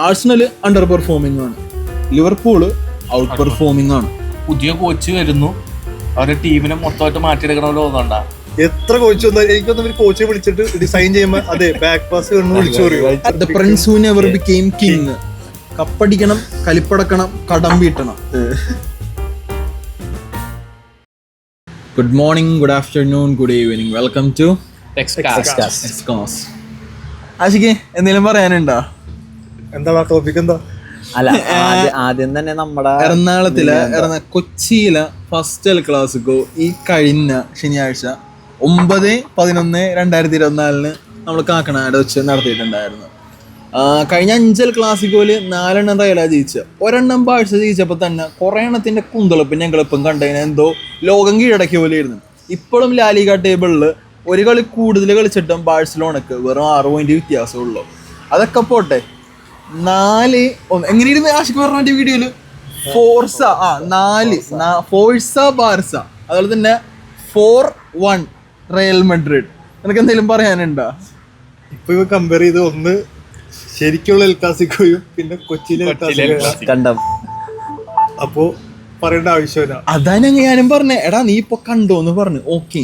Arsenal under performing ആണ്, Liverpool out performing ആണ്. പുതിയ കോച്ച് വരുന്നു, അവരുടെ ടീമിനെ മൊത്തമായിട്ട് മാറ്റിയെടുക്കണമെന്ന് തോന്നുന്നുണ്ടാ. എത്ര കോച്ച് വന്നാലും എനിക്കൊന്നും ഒരു കോച്ചിനെ വിളിച്ചിട്ട് ഡിസൈൻ ചെയ്യുമ്പോൾ അതെ ബാക്ക് പാസ് വിളിച്ചു പറയും. The prince who never became king. കപ്പടിക്കണം, കലിപ്പടക്കണം, കടം വീട്ടണം. Good morning, good afternoon, good evening. Welcome to എക്സ്കാസ്. ആഷിക്ക് എന്തെങ്കിലും പറയാനുണ്ടോ? എന്താ ടോപ്പിക്? എന്താ അല്ല, ആദ്യം തന്നെ നമ്മുടെ എറണാകുളത്തിലെ കൊച്ചിയിലെ ഫസ്റ്റ് എൽ ക്ലാസിക്കോ ഈ കഴിഞ്ഞ ശനിയാഴ്ച 9/11/2024 നമ്മൾ കാക്കനാട് വെച്ച് നടത്തിയിട്ടുണ്ടായിരുന്നു. കഴിഞ്ഞ 5 എൽ ക്ലാസിക്കോയില് 4 റയലാ ജയിച്ച, 1 ബാഴ്സ ജയിച്ചപ്പോൾ തന്നെ കുറേ എണ്ണത്തിന്റെ കുന്തളിപ്പും ഞങ്ങളിപ്പം കണ്ടതിന് എന്തോ ലോകം കീഴടക്കിയ പോലെ ആയിരുന്നു. ഇപ്പോഴും ലാലിഗ ടേബിളിൽ ഒരു കളി കൂടുതൽ കളിച്ചിട്ടും ബാഴ്സലോണക്ക് വെറും 6 പോയിന്റ് വ്യത്യാസമുള്ളൂ. അതൊക്കെ പോട്ടെ, 4-1 എങ്ങനെയായിരുന്നു ആഷിക്ക് പറഞ്ഞ വീഡിയോയില്? ഫോർസ ബാർസ, അതുപോലെ തന്നെ 4-1 റയൽ മഡ്രിഡ്. നിനക്ക് എന്തെങ്കിലും പറയാനുണ്ടോ? ഇപ്പൊ കമ്പയർ ചെയ്ത് ഒന്ന് ശരിക്കുള്ള എൽ ക്ലാസിക്കോയും പിന്നെ കൊച്ചിയിലെ കണ്ടം, അപ്പോ പറയേണ്ട ആവശ്യമില്ല. അതാണ് ഞാനും പറഞ്ഞേ. എടാ നീ ഇപ്പൊ കണ്ടോന്ന് പറഞ്ഞു. ഓക്കെ,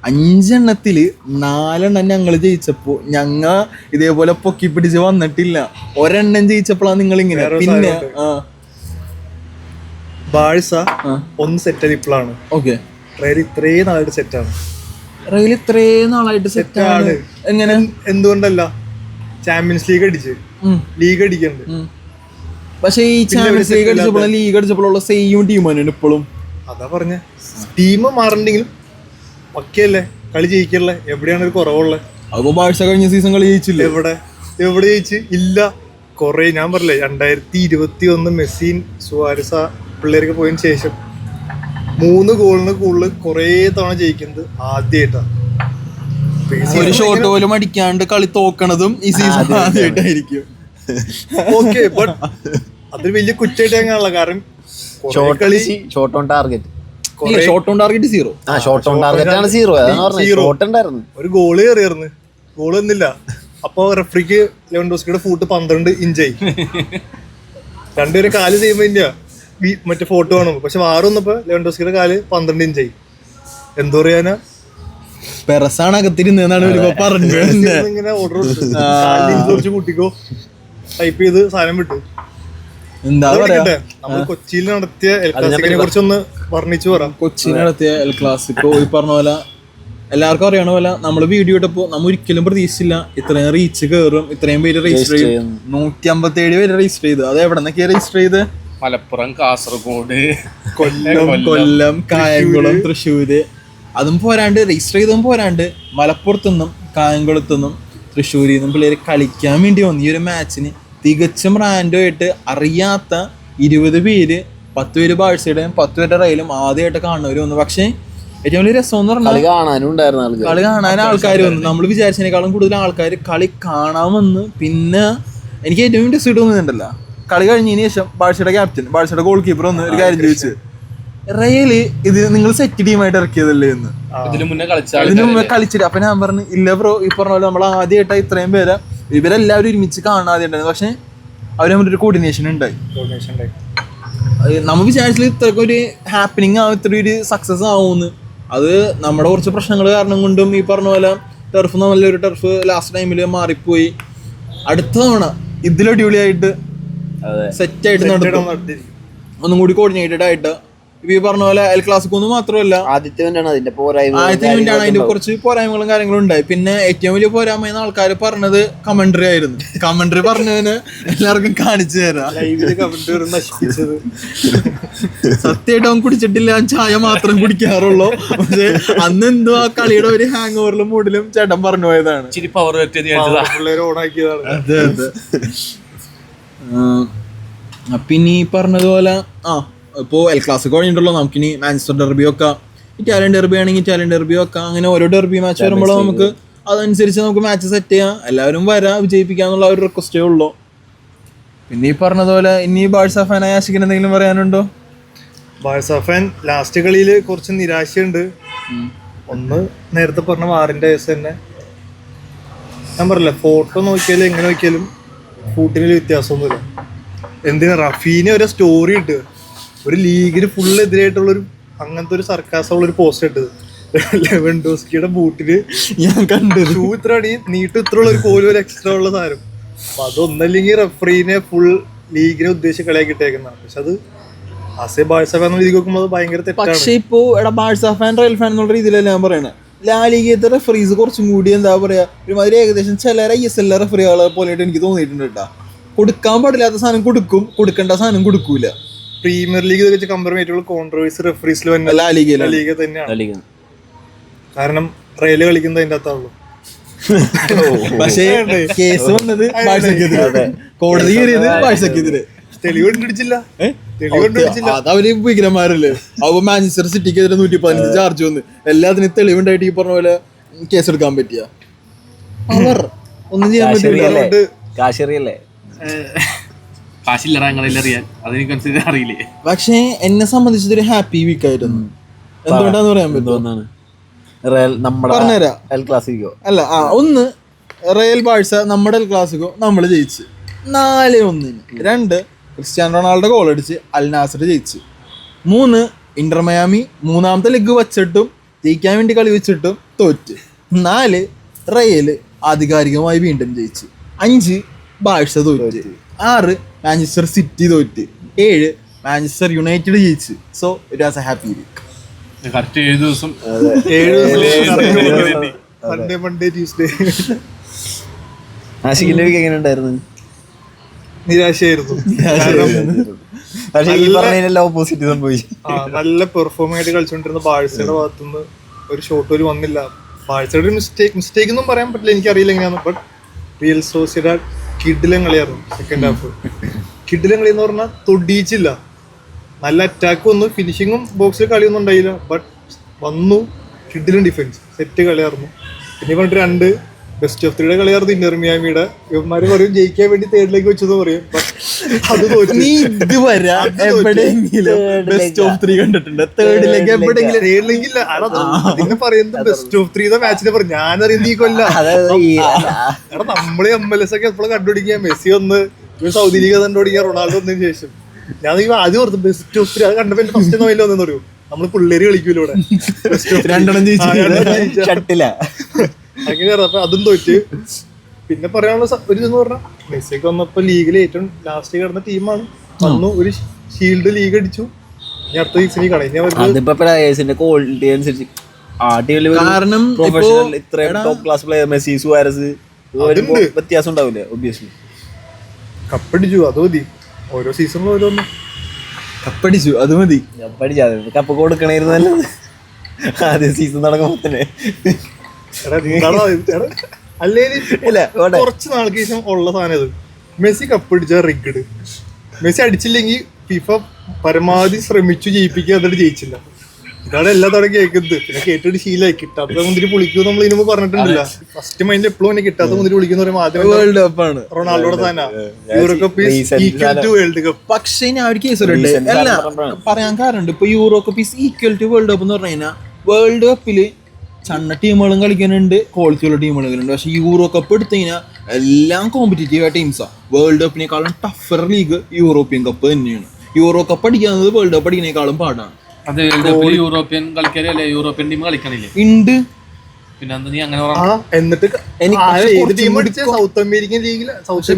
5 എണ്ണത്തില് 4 ഞങ്ങൾ ജയിച്ചപ്പോ ഞങ്ങ ഇതേപോലെ പൊക്കി പിടിച്ച് വന്നിട്ടില്ല. 1 ജയിച്ചപ്പോഴാണ് നിങ്ങൾ ഇങ്ങനെ. പിന്നെ ബാഴ്സ ഒന്ന് സെറ്റ് ഇപ്പോഴാണ്. ഓക്കെ, റയൽ ഇത്രയും നാളായിട്ട് സെറ്റാണ്. റയൽ ഇത്രയും നാളായിട്ട് സെറ്റാണ്. എങ്ങനെ? എന്തുകൊണ്ടല്ല, ചാമ്പ്യൻസ് ലീഗ് അടിച്ച് ലീഗ് അടിക്കണ്ട്. പക്ഷെ ഈ ചാമ്പ്യൻസ് ലീഗ് അടിച്ചപ്പോഴും ലീഗ് അടിച്ചപ്പോഴുള്ള സെയിം ടീം തന്നെയാണ് ഇപ്പോഴും. അതാ പറഞ്ഞ, ടീം മാറണ്ടെങ്കിലും പക്കയല്ലേ, കളി ജയിക്കല്ലേ. എവിടെയാണ് ഒരു കുറവുള്ളത്? അപ്പൊ ബാഴ്സ കഴിഞ്ഞ സീസൺ കളി ജയിച്ചില്ല. എവിടെ ജയിച്ച് ഇല്ല. കൊറേ ഞാൻ പറഞ്ഞില്ലേ, 2021 മെസ്സിൻ സുവാരസ പിള്ളേർക്ക് പോയതിനു ശേഷം 3 ഗോളിന് കൂടുതൽ കൊറേ തവണ ജയിക്കുന്നത് ആദ്യമായിട്ടാണ്. ഒരു ഷോട്ട് പോലും അടിക്കാണ്ട് കളി തോക്കണതും ഈ സീസൺ ആദ്യമായിട്ടായിരിക്കും. ഓക്കെ, ബട്ട് അതൊരു വലിയ കുറ്റമായിട്ട് ഞാൻ കാണില്ല. കാരണം shot on target, shot on target 0. Shot on target ആണ് 0. ഷോട്ട് ഉണ്ടായിരുന്നു, ഒരു ഗോള് കയറിയായിരുന്നു, ഗോള് വന്നില്ല. അപ്പൊ റെഫറിക്ക് ലെവൻഡോസ്കിയുടെ ഫൂട്ട് 12 ഇഞ്ചായി. രണ്ടുപേരും കാല് ചെയ്യുമ്പോ മറ്റേ ഫോട്ടോ കാണും. പക്ഷെ വാറ് വന്നപ്പോ ലെവൻഡോസ്കിയുടെ കാല് 12 ഇഞ്ചായി. എന്തോ പറയാനാ, പെറസാണ് അകത്തിരുന്നാണ് പറഞ്ഞത്. ഇങ്ങനെ ഓർഡർ കൊടുത്ത് കൂട്ടിക്കോ ടൈപ്പ് ചെയ്ത് സാധനം വിട്ടു. എന്താ പറയാ, നമ്മൾ കൊച്ചിയിൽ നടത്തിയ എൽ ക്ലാസിക്കിനെ കുറിച്ചൊന്ന് വർണ്ണിച്ചു പറയാം. കൊച്ചിയിൽ നടത്തിയ എൽ ക്ലാസിക്കോ ഈ പറഞ്ഞ പോലെ എല്ലാവർക്കും അറിയണ പോലെ നമ്മൾ വീഡിയോ ഇട്ടപ്പോ നമ്മൾ ഒരിക്കലും പ്രതീക്ഷിച്ചില്ല ഇത്രയും റീച്ച് കയറും, ഇത്രയും പേര് രജിസ്റ്റർ ചെയ്യും. 157 പേര് രജിസ്റ്റർ ചെയ്ത്. അത് എവിടെ നിന്നൊക്കെയാ രജിസ്റ്റർ ചെയ്ത്? മലപ്പുറം, കാസർഗോഡ്, കൊല്ലം, കായംകുളം, തൃശ്ശൂര്. അതും പോരാണ്ട് രജിസ്റ്റർ ചെയ്തതും പോരാണ്ട് മലപ്പുറത്തുനിന്നും കായംകുളത്തുനിന്നും തൃശ്ശൂരിൽ നിന്നും പിള്ളേര് കളിക്കാൻ വേണ്ടി വന്നു. ഈ ഒരു മാച്ചിന് തികച്ചും റാൻഡമായിട്ട് അറിയാത്ത 20 പേര്, 10 പേര് ബാഴ്സയുടെയും 10 പേരുടെ റയലും ആദ്യമായിട്ട് കാണുന്നവര് വന്നു. പക്ഷെ ഏറ്റവും വലിയ രസം എന്ന് പറഞ്ഞാൽ കളി കാണാൻ ആൾക്കാർ വന്നു. നമ്മൾ വിചാരിച്ചതിനേക്കാളും കൂടുതൽ ആൾക്കാർ കളി കാണാൻ വന്ന്. പിന്നെ എനിക്ക് ഏറ്റവും ഇൻട്രസ്റ്റ് തോന്നുന്നുണ്ടല്ലോ, കളി കഴിഞ്ഞതിന് ശേഷം ബാഴ്സയുടെ ക്യാപ്റ്റൻ, ബാഴ്സയുടെ ഗോൾ കീപ്പർ ഒന്ന് ഒരു കാര്യം ചോദിച്ചു, റയല് ഇത് നിങ്ങൾ സെറ്റ് ടീമായിട്ട് ഇറക്കിയതല്ലേ എന്ന്. ഇതിനു മുന്നേ കളിച്ചിട്ട്. അപ്പൊ ഞാൻ പറഞ്ഞു, ഇല്ല ബ്രോ, ഈ പറഞ്ഞ പോലെ നമ്മൾ ആദ്യമായിട്ട് ഇത്രയും പേരെ ഇവരെല്ലാവരും ഒരുമിച്ച് കാണാൻ ആദ്യമായിട്ടുണ്ടായിരുന്നു. പക്ഷെ അവർ തമ്മിൽ ഒരു കോർഡിനേഷൻ ഉണ്ടായി. നമ്മൾ വിചാരിച്ചില്ല ഇത്രയ്ക്ക് ഒരു ഹാപ്പനിങ് ആവും, ഇത്ര ഒരു സക്സസ് ആവുമെന്ന്. അത് നമ്മുടെ കുറച്ച് പ്രശ്നങ്ങൾ കാരണം കൊണ്ടും ഈ പറഞ്ഞ പോലെ ടർഫ് നല്ലൊരു ടർഫ് ലാസ്റ്റ് ടൈമിൽ മാറിപ്പോയി. അടുത്ത തവണ ഇതിലടിപൊളിയായിട്ട് സെറ്റായിട്ട് നടത്തും, ഒന്നും കൂടി കോർഡിനേറ്റഡ് ആയിട്ട്. ഈ പറഞ്ഞ പോലെ എൽ ക്ലാസിക്കോ ഒന്നും മാത്രമല്ല, ആദ്യത്തെ അതിന്റെ അതിന്റെ കുറച്ച് പോരായ്മകളും കാര്യങ്ങളും ഉണ്ടായി. പിന്നെ ഏറ്റവും വലിയ പോരായ്മ ആൾക്കാർ പറഞ്ഞത് കമന്ററി ആയിരുന്നു. കമന്ററി പറഞ്ഞതിന് എല്ലാവർക്കും കാണിച്ചു തരാം. സത്യമായിട്ട് അവൻ കുടിച്ചിട്ടില്ല, ചായ മാത്രം കുടിക്കാറുള്ളൂ. പക്ഷെ അന്ന് എന്തോ ആ കളിയുടെ ഒരു ഹാങ് ഓവറിലും മൂഡിലും ചേട്ടൻ പറഞ്ഞു പോയതാണ്. അതെ അതെ. പിന്നെ ഈ പറഞ്ഞതുപോലെ ഇപ്പോൾ എൽ ക്ലാസിക്കോ കഴിഞ്ഞിട്ടുള്ളൂ, നമുക്കിനി മാഞ്ചസ്റ്റർ ഡെർബി വെക്കാം, ഇറ്റാലിയൻ ഡെർബി ആണെങ്കിൽ ഇറ്റാലിയൻ ഡെർബി വെക്കാം. അങ്ങനെ ഓരോ ഡെർബി മാച്ച് വരുമ്പോഴും നമുക്ക് അതനുസരിച്ച് നമുക്ക് മാച്ച് സെറ്റ് ചെയ്യാം. എല്ലാവരും വരാം, വിജയിപ്പിക്കാന്നുള്ള ഒരു റിക്വസ്റ്റേ ഉള്ളൂ. പിന്നെ ഈ പറഞ്ഞതുപോലെ ഇനി ബാഴ്സ ഫാനായ ആഷിക്കിന് എന്തെങ്കിലും പറയാനുണ്ടോ? ബാഴ്സ ഫാൻ ലാസ്റ്റ് കളിയിൽ കുറച്ച് നിരാശയുണ്ട്. ഒന്ന് നേരത്തെ പറഞ്ഞ വാറിന്റെ കേസ് തന്നെ. ഞാൻ പറഞ്ഞില്ല, ഫോട്ടോ നോക്കിയാലും എങ്ങനെ നോക്കിയാലും ഫൂട്ടിന് വലിയ വ്യത്യാസമൊന്നുമില്ല. എന്തിനാ റഫീനെ ഒരു സ്റ്റോറി ഇട്ട് ഒരു ലീഗിന് ഫുൾ എതിരായിട്ടുള്ള ഒരു അങ്ങനത്തെ ഒരു സർക്കാസമുള്ള ഒരു പോസ്റ്റ് ഇട്ടത്. ലെവൻഡോസ്കിയുടെ ബൂട്ടിന് ഞാൻ കണ്ടു. ഷൂ ഇത്ര അടി നീട്ട് ഇത്ര ഉള്ള ഒരു കോലും ഒരു എക്സ്ട്രാ ഉള്ള സാധനം. അപ്പൊ അതൊന്നല്ലെങ്കിൽ റഫറീനെ ഫുൾ ലീഗിനെ ഉദ്ദേശിച്ച് കളിയാക്കിട്ടേക്കുന്നതാണ്. പക്ഷെ അത് ആസെ ബാഴ്സ ഫാൻ രീതി നോക്കുമ്പോൾ അത് ഭയങ്കര തെറ്റാണ്. പക്ഷെ ഇപ്പോ ബാഴ്സ ഫാൻ റയൽ ഫാൻ എന്നുള്ള രീതിയിലല്ല ഞാൻ പറയണത്. ലാലിഗത്തെ റെഫറീസ് കുറച്ചും കൂടി എന്താ പറയാ ഒരുമാതിരി ഏകദേശം ചില ISL റെഫറികളെ പോലെയായിട്ട് എനിക്ക് തോന്നിയിട്ടുണ്ട് കേട്ടാ. കൊടുക്കാൻ പാടില്ലാത്ത സാധനം കൊടുക്കും, കൊടുക്കേണ്ട സാധനം കൊടുക്കൂല. പ്രീമിയർ ലീഗ് വെച്ച് കമ്പയർ ചെയ്തിട്ടുള്ള കോൺട്രവേഴ്സി റെഫറീസിൽ വന്ന ലീഗ് തന്നെയാണ്. കാരണം റയല് കളിക്കുന്നത് അതിന്റെ അകത്താണല്ലോ. പക്ഷേ കേസ് വന്നത് ബാഴ്സക്കെതിരെ, കോടതി കയറിയത് ബാഴ്സക്കെതിരെ. തെളിവ് കണ്ടുപിടിച്ചില്ല. അതവര് ഭീകരന്മാരല്ലേ. അപ്പൊ മാഞ്ചസ്റ്റർ സിറ്റിക്കെതിരെ 115 ചാർജ് വന്ന് എല്ലാത്തിനും തെളിവുണ്ടായിട്ട് ഈ പറഞ്ഞ പോലെ കേസെടുക്കാൻ പറ്റിയ അവർ ഒന്നും ചെയ്യാൻ പറ്റില്ല. കാശറിയല്ലേ അറിയില്ലേ. പക്ഷേ എന്നെ സംബന്ധിച്ചതൊരു ഹാപ്പി വീക്ക് ആയിരുന്നു. എന്തുകൊണ്ടാന്ന് പറയാൻ പറ്റും പറഞ്ഞുതരാം. അല്ല ഒന്ന് റയൽ ബാഴ്സ നമ്മുടെ എൽ ക്ലാസിക്കോ നമ്മൾ ജയിച്ച് 4-1. 2 ക്രിസ്ത്യാനോ റൊണാൾഡോ ഗോൾ അടിച്ച് അൽ നാസർ ജയിച്ച്. 3 ഇന്റർ മയാമി മൂന്നാമത്തെ ലെഗ് വച്ചിട്ടും ജയിക്കാൻ വേണ്ടി കളി വെച്ചിട്ടും തോറ്റ്. 4 റയൽ ആധികാരികമായി വീണ്ടും ജയിച്ച്. 5 ബാഴ്സ തോറ്റ്. 6 മാഞ്ചസ്റ്റർ സിറ്റി തോറ്റ്. 7 മാഞ്ചസ്റ്റർ യുണൈറ്റഡ് ജയിച്ച്. So it was a happy week. Correct 7 ദിവസം സൺഡേ മൺഡേ ട്യൂസ്ഡേ. ആഷിഖിന്റെ വീക്ക് എങ്ങനെ ഉണ്ടായിരുന്നു? നിരാശയായിരുന്നു. ഓപ്പോസിറ്റ് സംഭവിച്ചു. നല്ല പെർഫോം ആയിട്ട് കളിച്ചോണ്ടിരുന്ന ബാഴ്സയുടെ ഭാഗത്തുനിന്ന് ഒരു ഷോട്ട് ഒരു വന്നില്ല. ബാഴ്സയുടെ മിസ്റ്റേക്ക് ഒന്നും പറയാൻ പറ്റില്ല, എനിക്കറിയില്ല എങ്ങനെയാന്ന്. ബട്ട് റിയൽ സോസിഡാഡ് കിഡിലം കളിയായിരുന്നു സെക്കൻഡ് ഹാഫ്. കിഡിലം കളി എന്ന് പറഞ്ഞാൽ തൊടിയിച്ചില്ല. നല്ല അറ്റാക്ക് വന്നു, ഫിനിഷിങ്ങും ബോക്സിൽ കളിയൊന്നും ഉണ്ടായില്ല. ബട്ട് വന്നു, കിഡിലും ഡിഫൻസ് സെറ്റ് കളിയായിരുന്നു. പിന്നെ പറഞ്ഞിട്ട് 2 ബെസ്റ്റ് ഓഫ് 3 കളിയായിരുന്നു ഇന്റർ മിയാമിയുടെ. ഇവന്മാര് പറയും ജയിക്കാൻ വേണ്ടി തേർഡിലേക്ക് വെച്ചെന്ന് പറയും. അത് നീ ഇതുവരെ എവിടെയെങ്കിലും ബെസ്റ്റ് ഓഫ് 3 കണ്ടിട്ടുണ്ട്? തേർഡിലേക്ക് എവിടെയെങ്കിലും? തേർഡിലേക്ക് ഇല്ല. അതിനെ പറയുന്നത് ബെസ്റ്റ് ഓഫ് 3 മാച്ചിനെ പറയും. ഞാനറിയുന്ന ഈ കൊല്ല എടാ നമ്മള് MLS ഒക്കെ എപ്പോഴും കണ്ടുപിടിക്കുക. മെസ്സി ഒന്ന് സൗദി ലീഗ് കണ്ടുപിടിക്കുക, റൊണാൾഡോ വന്നതിന് ശേഷം. ഞാൻ ആദ്യം ഓർത്തു ബെസ്റ്റ് ഓഫ് 3 അത് കണ്ടപ്പോ എന്റെ ഫസ്റ്റ് നോയില്ല വന്നെന്ന് പറയൂ. നമ്മള് പിള്ളേര് കളിക്കൂലൂടെ അങ്ങനെ. അപ്പൊ അതും തോറ്റ്. പിന്നെ പറയാനുള്ള ഒരു ഇതെന്ന് പറഞ്ഞാൽ മെസ്സിക്ക് വന്നപ്പോ ലീഗിൽ ഏറ്റവും ലാസ്റ്റ് കിടന്ന ടീമാണ്. വന്നു ഒരു ഷീൽഡ് ലീഗ് അടിച്ചു. ഇനി അടുത്ത സീസണിൽ കളഞ്ഞ ക്വാളിറ്റി അനുസരിച്ച് കാരണം ഇത്രയും top class player Messi Suarez വ്യത്യാസം ഉണ്ടാവില്ലേ? ഒബ്വിയസ്ലി കപ്പടിച്ചു, അത് മതി. ഓരോ സീസണിലും ഓരോന്നും കപ്പടിച്ചു, അത് മതി. കപ്പ് കൊടുക്കണായിരുന്നു ആദ്യ സീസൺ നടക്കുമ്പോ തന്നെ. കുറച്ച് നാൾക്ക് ശേഷം ഉള്ള സാധനം ഇത്. മെസ്സി കപ്പടിച്ച റിഗ്ഡ്. മെസ്സി അടിച്ചില്ലെങ്കിൽ ഫിഫ പരമാവധി ശ്രമിച്ചു ജയിപ്പിക്കുക, എന്നിട്ട് ജയിച്ചില്ല. ഇതാണ് എല്ലാ തവണ കേൾക്കുന്നത്. പിന്നെ കേട്ടിട്ട് ശീലമായി. കിട്ടാത്ത മുന്തിരി പൊളിക്കും നമ്മൾ ഇതിനു മുമ്പ് പറഞ്ഞിട്ടുണ്ടല്ല. ഫസ്റ്റ് മൈൻഡ് എപ്പോഴും തന്നെ കിട്ടാത്ത മുന്തിരി പൊളിക്കുന്ന പറയുമ്പോൾ ആദ്യം വേൾഡ് കപ്പ് ആണ്, റൊണാൾഡോയുടെ തന്നെ. Euro cup equal to world cup. പക്ഷേ ഞാൻ ഒരു കേസ് അല്ല പറയാൻ കാരണമുണ്ട്. ഇപ്പൊ Euro cup is equal to world cup എന്ന് പറഞ്ഞു കഴിഞ്ഞാൽ വേൾഡ് കപ്പില് ചണ്ണ ടീമുകളും കളിക്കാനുണ്ട്, ക്വാളിറ്റിയുള്ള ടീമുകൾ കളിക്കുന്നുണ്ട്. പക്ഷെ യൂറോ കപ്പ് എടുത്തു കഴിഞ്ഞാൽ എല്ലാം കോമ്പറ്റീറ്റീവ് ആയ ടീംസാണ്. വേൾഡ് കപ്പിനേക്കാളും ടഫർ ലീഗ് യൂറോപ്യൻ കപ്പ് തന്നെയാണ്. യൂറോ കപ്പ് അടിക്കുന്നത് വേൾഡ് കപ്പ് അടിക്കുന്നേക്കാളും പാടാണ്. അത് വേൾഡ് കപ്പിൽ യൂറോപ്യൻ കളിക്കാരല്ലേ? യൂറോപ്യൻ ടീം കളിക്കണില്ലേ? ഉണ്ട്. പിന്നെ എന്താ നീ അങ്ങനെ എന്നിട്ട് സൗത്ത് അമേരിക്കൻ ലീഗിൽ സൗത്ത്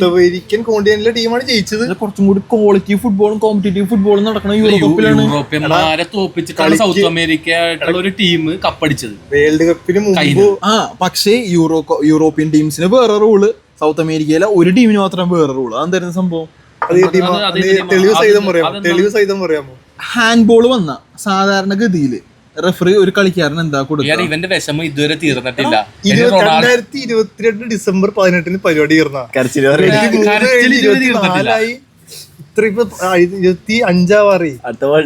അമേരിക്കൻ കോണ്ടിനെന്റിലെ ടീമാണ് ജയിച്ചത്. കുറച്ചും കൂടി ക്വാളിറ്റി ഫുട്ബോളും കോമ്പറ്റീറ്റീവ് ഫുട്ബോളും നടക്കുന്ന യൂറോപ്പിലാണ്. യൂറോപ്യന്മാരെ തോപ്പിച്ചിട്ടാണ് സൗത്ത് അമേരിക്ക ആയിട്ടുള്ള ഒരു ടീം കപ്പടിച്ചത് വേൾഡ് കപ്പിന് മുമ്പ്. പക്ഷേ യൂറോപ്യൻ ടീംസിന് വേറെ റൂള്, സൗത്ത് അമേരിക്കയിലെ ഒരു ടീമിന് മാത്രം വേറെ റൂള്. അതെന്തായിരുന്നു സംഭവം? തെളിവ് സഹിതം പറയാമോ? ഹാൻഡ് ബോൾ വന്ന സാധാരണഗതിയില് റെഫറി ഒരു കളിക്കാരൻ എന്താ കൊടുക്കുക? ഇവന്റെ വിഷമം ഇതുവരെ തീർന്നിട്ടില്ല. 2022 ഡിസംബർ 18 പരിപാടി തീർന്ന 25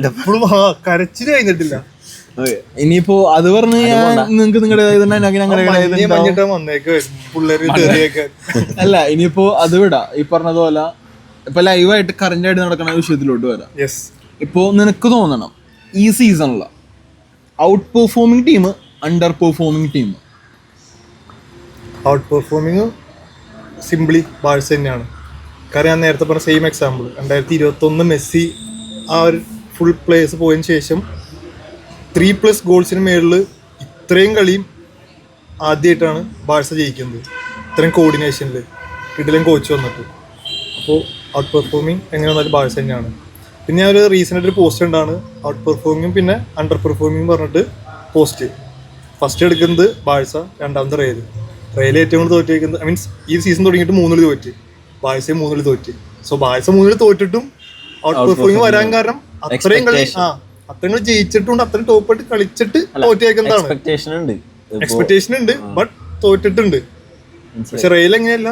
ഇപ്പോഴും കരച്ചില് കഴിഞ്ഞിട്ടില്ല. ഇനിയിപ്പോ അത് പറഞ്ഞ് നിങ്ങക്ക് നിങ്ങളുടെ വന്നേക്ക് പിള്ളേര്. അല്ല ഇനിയിപ്പോ അത് വിടാ. ഈ പറഞ്ഞതുപോലെ ഇപ്പൊ ലൈവായിട്ട് കറന്റ് ആയിട്ട് നടക്കുന്ന വിഷയത്തിലോട്ട് വരാം. ഇപ്പോ നിനക്ക് തോന്നണം ഈ സീസണില് out performing team, under performing team. Out performing simply Barca തന്നെയാണ്. കാരണം ഞാൻ നേരത്തെ പറഞ്ഞ സെയിം എക്സാമ്പിൾ 2021 മെസ്സി ആ ഒരു ഫുൾ പ്ലേയേഴ്സ് പോയതിന് ശേഷം 3+ ഗോൾസിന് മേളിൽ ഇത്രയും കളിയും ആദ്യമായിട്ടാണ് ബാഴ്സ ജയിക്കുന്നത്. ഇത്രയും കോർഡിനേഷനിൽ കിടിലൻ കോച്ച് വന്നിട്ട്. അപ്പോൾ ഔട്ട് പെർഫോമിങ് എങ്ങനെ വന്നാലും ബാഴ്സ തന്നെയാണ്. പിന്നെ ഞാൻ ഒരു റീസെൻ്റായിട്ടൊരു പോസ്റ്റ് ഉണ്ടാണ് ഔട്ട് പെർഫോമിങ്ങും പിന്നെ അണ്ടർ പെർഫോമിങ്ങും പറഞ്ഞിട്ട് പോസ്റ്റ്. ഫസ്റ്റ് എടുക്കുന്നത് ബാഴ്സ, രണ്ടാമത്തെ റയൽ ഏറ്റവും കൂടുതൽ തോറ്റിരിക്കുന്നത് മീൻസ് ഈ സീസൺ തുടങ്ങിയിട്ട് 3 തോറ്റ്, ബാഴ്സ 3 തോറ്റ്. സോ ബാഴ്സ 3 തോറ്റിട്ടും ഔട്ട് പെർഫോമിങ് വരാൻ കാരണം അത്രയും കളി അത്രയും കളി ജയിച്ചിട്ടുണ്ട്, അത്രയും ടോപ്പായിട്ട് കളിച്ചിട്ട് തോറ്റേക്കുന്നതാണ്. എക്സ്പെക്ടേഷൻ ഉണ്ട് ബട്ട് തോറ്റിട്ടുണ്ട്. പക്ഷെ റയൽ എങ്ങനെയല്ല,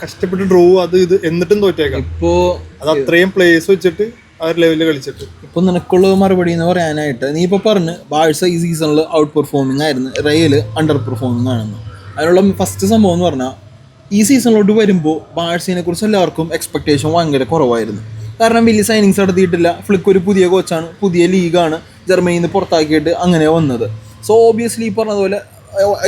കഷ്ടപ്പെട്ട് ഡ്രോ അത് ഇത് എന്നിട്ടും തോറ്റേക്കാം. ഇപ്പോ അത് അത്രയും പ്ലേയേഴ്സ് വെച്ചിട്ട് ആ ഒരു ലെവലിൽ കളിച്ചിട്ട്. ഇപ്പൊ നിനക്കുള്ള മറുപടി എന്ന് പറയാനായിട്ട് നീ ഇപ്പൊ പറഞ്ഞ് ബാഴ്സ ഈ സീസണിൽ ഔട്ട് പെർഫോമിംഗ് ആയിരുന്നു, റയല് അണ്ടർ പെർഫോമിംഗ് ആണെന്ന്. അതിനുള്ള ഫസ്റ്റ് സംഭവം എന്ന് പറഞ്ഞാൽ ഈ സീസണിലോട്ട് വരുമ്പോൾ ബാഴ്സയെ കുറിച്ച് എല്ലാവർക്കും എക്സ്പെക്ടേഷൻ ഭയങ്കര കുറവായിരുന്നു. കാരണം വലിയ സൈനിങ്സ് നടത്തിയിട്ടില്ല. ഫ്ലിക്ക് ഒരു പുതിയ കോച്ചാണ്, പുതിയ ലീഗാണ്, ജർമ്മനിയിൽ നിന്ന് പുറത്താക്കിയിട്ട് അങ്ങനെ വന്നത്. സോ ഓബിയസ്ലി ഈ പറഞ്ഞതുപോലെ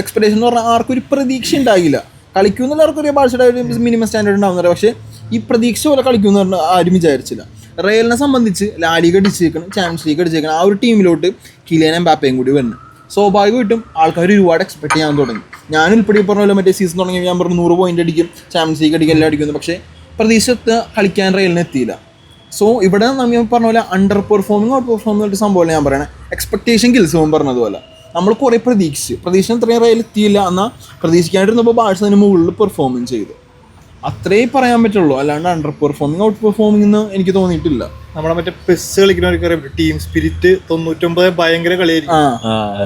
എക്സ്പെക്ടേഷൻ എന്ന് പറഞ്ഞാൽ ആർക്കും ഒരു പ്രതീക്ഷ ഉണ്ടാകില്ല. കളിക്കുമെന്നുള്ള ആർക്കൊരു ബാഴ്സയുടെ ഒരു മിനിമം സ്റ്റാൻഡേർഡ് ഉണ്ടാവുന്നില്ല. പക്ഷേ ഈ പ്രതീക്ഷ പോലെ കളിക്കുമെന്ന് പറഞ്ഞാൽ ആരും വിചാരിച്ചില്ല. റയലിനെ സംബന്ധിച്ച് ലാലിഗ അടിച്ചേക്കണം, ചാമ്പ്യൻസ് ലീഗ് അടിച്ചേക്കണം, ആ ഒരു ടീമിലോട്ട് കിലിയൻ എംബാപ്പയും കൂടി വരുന്നു. സ്വാഭാവികമായിട്ടും ആൾക്കാർ ഒരുപാട് എക്സ്പെക്ട് ചെയ്യാൻ തുടങ്ങി. ഞാൻ ഉൾപ്പെടെ പറഞ്ഞ പോലെ മറ്റേ സീസൺ തുടങ്ങി ഞാൻ പറഞ്ഞു 100 പോയിന്റ് അടിക്കും, ചാമ്പ്യൻസ് ലീഗ് അടിക്കും, എല്ലാം അടിക്കുന്നു. പക്ഷേ പ്രതീക്ഷത്ത് കളിക്കാൻ റയലിന് എത്തിയില്ല. സോ ഇവിടെ നമ്മൾ പറഞ്ഞ പോലെ അണ്ടർ പെർഫോമിങ് ഔട്ട് പെർഫോമിങ് ആയിട്ട് സംഭവമല്ല ഞാൻ പറയണേ. എക്സ്പെക്ടേഷൻ കിൽസും പറഞ്ഞതുപോലെ നമ്മൾ കുറേ പ്രതീക്ഷ ഇത്രയും റയൽ എത്തിയില്ല എന്നാൽ പ്രതീക്ഷിക്കാണ്ടിരുന്നപ്പോൾ ബാഴ്സന് മുകളിൽ പെർഫോമൻസ് ചെയ്തു. അത്രേ പറയാൻ പറ്റുള്ളൂ. അല്ലാണ്ട് അണ്ടർ പെർഫോമിങ് ഔട്ട് പെർഫോമിംഗ് എന്ന് എനിക്ക് തോന്നിയിട്ടില്ല. നമ്മളെ മറ്റേ പെസ് കളിക്കുന്നവർക്ക് ടീം സ്പിരിറ്റ് 99 ഭയങ്കര കളിയായിരിക്കും.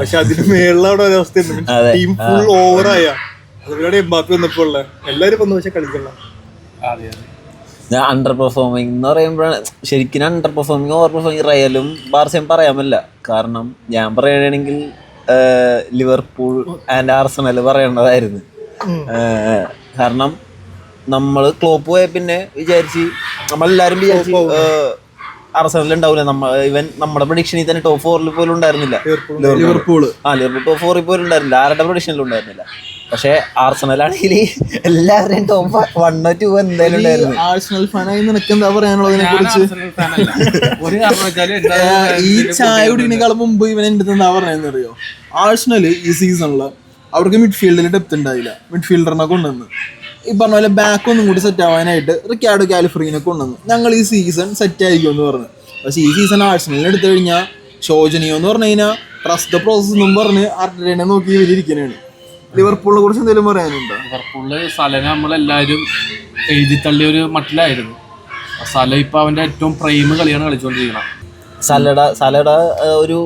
പക്ഷെ അതിന് മേളിൽ അവിടെ ഒരവസ്ഥയുണ്ട്, ടീം ഫുൾ ഓവറായ അതുപോലെ എംബാപ്പി വന്നപ്പോൾ ഉള്ള എല്ലാവരും ഇപ്പൊ പക്ഷെ കളിക്കണ്ട. അണ്ടർ പെർഫോമിംഗ് എന്ന് പറയുമ്പോഴാണ് ശരിക്കും അണ്ടർ പെർഫോമിംഗ് ഓവർ പെർഫോമിംഗ് റയലും ബാർസയും പറയാൻ പറ്റില്ല. കാരണം ഞാൻ പറയുകയാണെങ്കിൽ ലിവർപൂൾ ആൻഡ് ആർസണൽ പറയേണ്ടതായിരുന്നു. കാരണം നമ്മൾ ക്ലോപ്പ് പോയ പിന്നെ നമ്മളെല്ലാരും വിചാരിച്ച് ആർസണൽ ഉണ്ടാവില്ല. നമ്മുടെ പ്രഡിക്ഷനിൽ തന്നെ ടോപ്പ് 4 പോലും ഉണ്ടായിരുന്നില്ല. ലിവർപൂൾ ടോപ്പ് 4 പോലും ഉണ്ടായിരുന്നില്ല, ആരുടെ പ്രഡിക്ഷനിലും ഉണ്ടായിരുന്നില്ല. പക്ഷെ ആർസണലാണെങ്കിൽ എല്ലാവരെയും ടോപ്പ് 1 or 2 എന്തായാലും ഉണ്ടായിരുന്നു. ആർസണൽ ഫാനായി നിനക്ക് എന്താ പറയാനുള്ളതിനെ കുറിച്ച്? ഈ ചായ കുടിക്കാൾ മുമ്പ് ഇവൻ എൻ്റെ എന്താ പറയുന്നറിയോ? ആർസണൽ ഈ സീസണില് അവർക്ക് മിഡ്ഫീൽഡിൽ ഡെപ്ത് ഉണ്ടായില്ല. മിഡ്ഫീൽഡറിനെ കൊണ്ടുവന്ന് ഈ പറഞ്ഞ പോലെ ബാക്ക് ഒന്നും കൂടി സെറ്റ് ആവാനായിട്ട് റിക്കാർഡോ കാലിഫ്രീനെ കൊണ്ടുവന്നു. ഞങ്ങൾ ഈ സീസൺ സെറ്റ് ആയിരിക്കും എന്ന് പറഞ്ഞു. പക്ഷെ ഈ സീസൺ ആർസണലിന് എടുത്തു കഴിഞ്ഞാൽ ശോചനീയം എന്ന് പറഞ്ഞു കഴിഞ്ഞാൽ ട്രസ്റ്റ് ദ പ്രോസസ് എന്നും പറഞ്ഞ് ആർട്ടേനെ നോക്കി ഇവരിയ്ക്കുന്നതാണ്. ലിവർപൂളിനെ കുറിച്ച് എന്തെങ്കിലും പറയാനുണ്ടോ? ലിവർപൂളില് സലനെ നമ്മളെല്ലാവരും എഴുതി തള്ളിയ ഒരു മട്ടിലായിരുന്നു. സല ഇപ്പൊ അവന്റെ ഏറ്റവും പ്രൈം കളിയാണ് കളിച്ചുകൊണ്ടിരിക്കണം. സലയുടെ ഒരു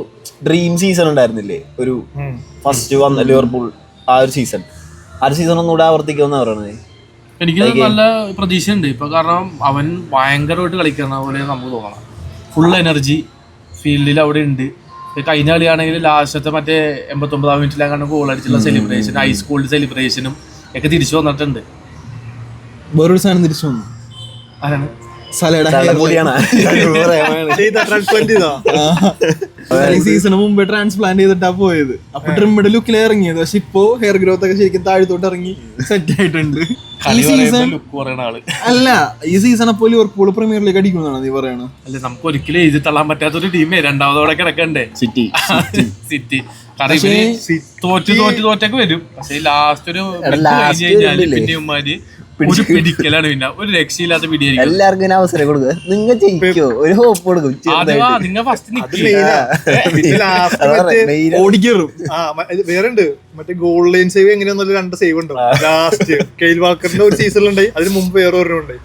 ഡ്രീം സീസൺ ഉണ്ടായിരുന്നില്ലേ, ഒരു ഫസ്റ്റ് വന്ന ലിവർപൂൾ ആ ഒരു സീസൺ ഒന്നുകൂടെ ആവർത്തിക്കുമെന്നാ പറയണത്. എനിക്ക് നല്ല പ്രതീക്ഷയുണ്ട് ഇപ്പൊ. കാരണം അവൻ ഭയങ്കരമായിട്ട് കളിക്കുന്ന പോലെ നമുക്ക് തോന്നണം. ഫുൾ എനർജി ഫീൽഡിൽ അവിടെ ഉണ്ട്. കഴിഞ്ഞ കളിയാണെങ്കിൽ ലാസ്റ്റത്തെ മറ്റേ 89-ാം മിനിറ്റിലാണ് ഗോൾ അടിച്ചുള്ള സെലിബ്രേഷൻ, ഹൈസ്കൂളിൽ സെലിബ്രേഷനും ഒക്കെ തിരിച്ചു വന്നിട്ടുണ്ട്. വേറൊരു സാധനം തിരിച്ചു വന്നു. ആരാണ്? സീസണ് മുമ്പ് ട്രാൻസ്പ്ലാന്റ് ചെയ്തിട്ടാ പോയത്. അപ്പൊ ട്രിമ്മഡ് ലുക്കിൽ ഇറങ്ങിയത്. പക്ഷെ ഇപ്പോ ഹെയർ ഗ്രോത്ത് ഒക്കെ ശരിക്കും താഴത്തോട്ട് ഇറങ്ങി സെറ്റ് ആയിട്ടുണ്ട്. ഈ സീസൺ അല്ല, ഈ സീസൺ അപ്പോൾ ലിവർപൂൾ പ്രീമിയർ ലീഗ് അടിക്കുന്നതാണ് നീ പറയണത്? അല്ല, നമുക്ക് ഒരിക്കലും എഴുതി തള്ളാൻ പറ്റാത്തൊരു ടീമേ രണ്ടാമതോടെ കിടക്കണ്ടേ സിറ്റി. കാരണം ഇവര് തോറ്റൊക്കെ വരും. പക്ഷെ ലാസ്റ്റ് ഒരു പിന്നെ ഉമ്മാര് ഒരു പിടിക്കലാണ്. പിന്നെ ഒരു രക്ഷയില്ലാത്ത പിടിയായിരിക്കും. എല്ലാവർക്കും അവസരം കൊടുക്കുക, നിങ്ങൾ ജയിക്കോ, ഒരു ഹോപ്പ് കൊടുക്കും. നിങ്ങൾ ഫസ്റ്റ് ഓടിക്കേറും. വേറെ ഉണ്ട് മറ്റേ ഗോൾ ലൈൻ സേവ് എങ്ങനെയാന്നല്ല 2 സേവ് ഉണ്ടോ ലാസ്റ്റ് കെയിൽ വാക്കറിന്റെ ഒരു സീസണിലുണ്ടായി. അതിന് മുമ്പ് വേറെ ഒരെണ്ണുണ്ടായി.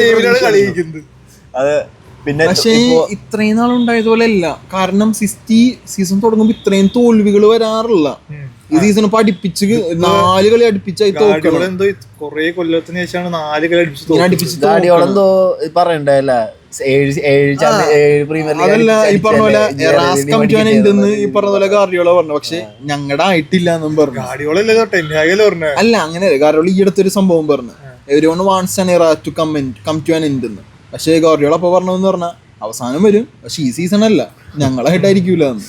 സേവിലാണ് കളിക്കുന്നത്. പിന്നെ പക്ഷേ ഇത്രയും നാളുണ്ടായതുപോലെ അല്ല. കാരണം സിറ്റി സീസൺ തുടങ്ങുമ്പോ ഇത്രയും തോൽവികൾ വരാറില്ല. ഈ സീസൺ ഇപ്പൊ അടുപ്പിച്ച് 4 കളി അടുപ്പിച്ചായി തോക്കണം. എന്തോ കൊറേ കൊല്ലത്തിന് ശേഷമാണ് 4 കളി അടുപ്പിച്ച് എന്തോ പറയണ്ടല്ല. അതല്ല, ഈ പറഞ്ഞ പോലെ എറാസ് കമ്മിറ്റുവാൻ ഉണ്ടെന്ന് ഈ പറഞ്ഞ പോലെ ഗാർഡിയോള പറഞ്ഞു. പക്ഷെ ഞങ്ങളുടെ ആയിട്ടില്ല എന്നും പറഞ്ഞു. അല്ല, അങ്ങനെ ഗാർഡിയോള ഈ അടുത്തൊരു സംഭവം പറഞ്ഞു, everyone wants an era to come to an end എന്ന്. പക്ഷേ ഗാർഡിയോള അപ്പൊ പറഞ്ഞതെന്ന് പറഞ്ഞാൽ അവസാനം വരും, പക്ഷെ ഈ സീസൺ അല്ല, ഞങ്ങളായിട്ടായിരിക്കൂല എന്ന്.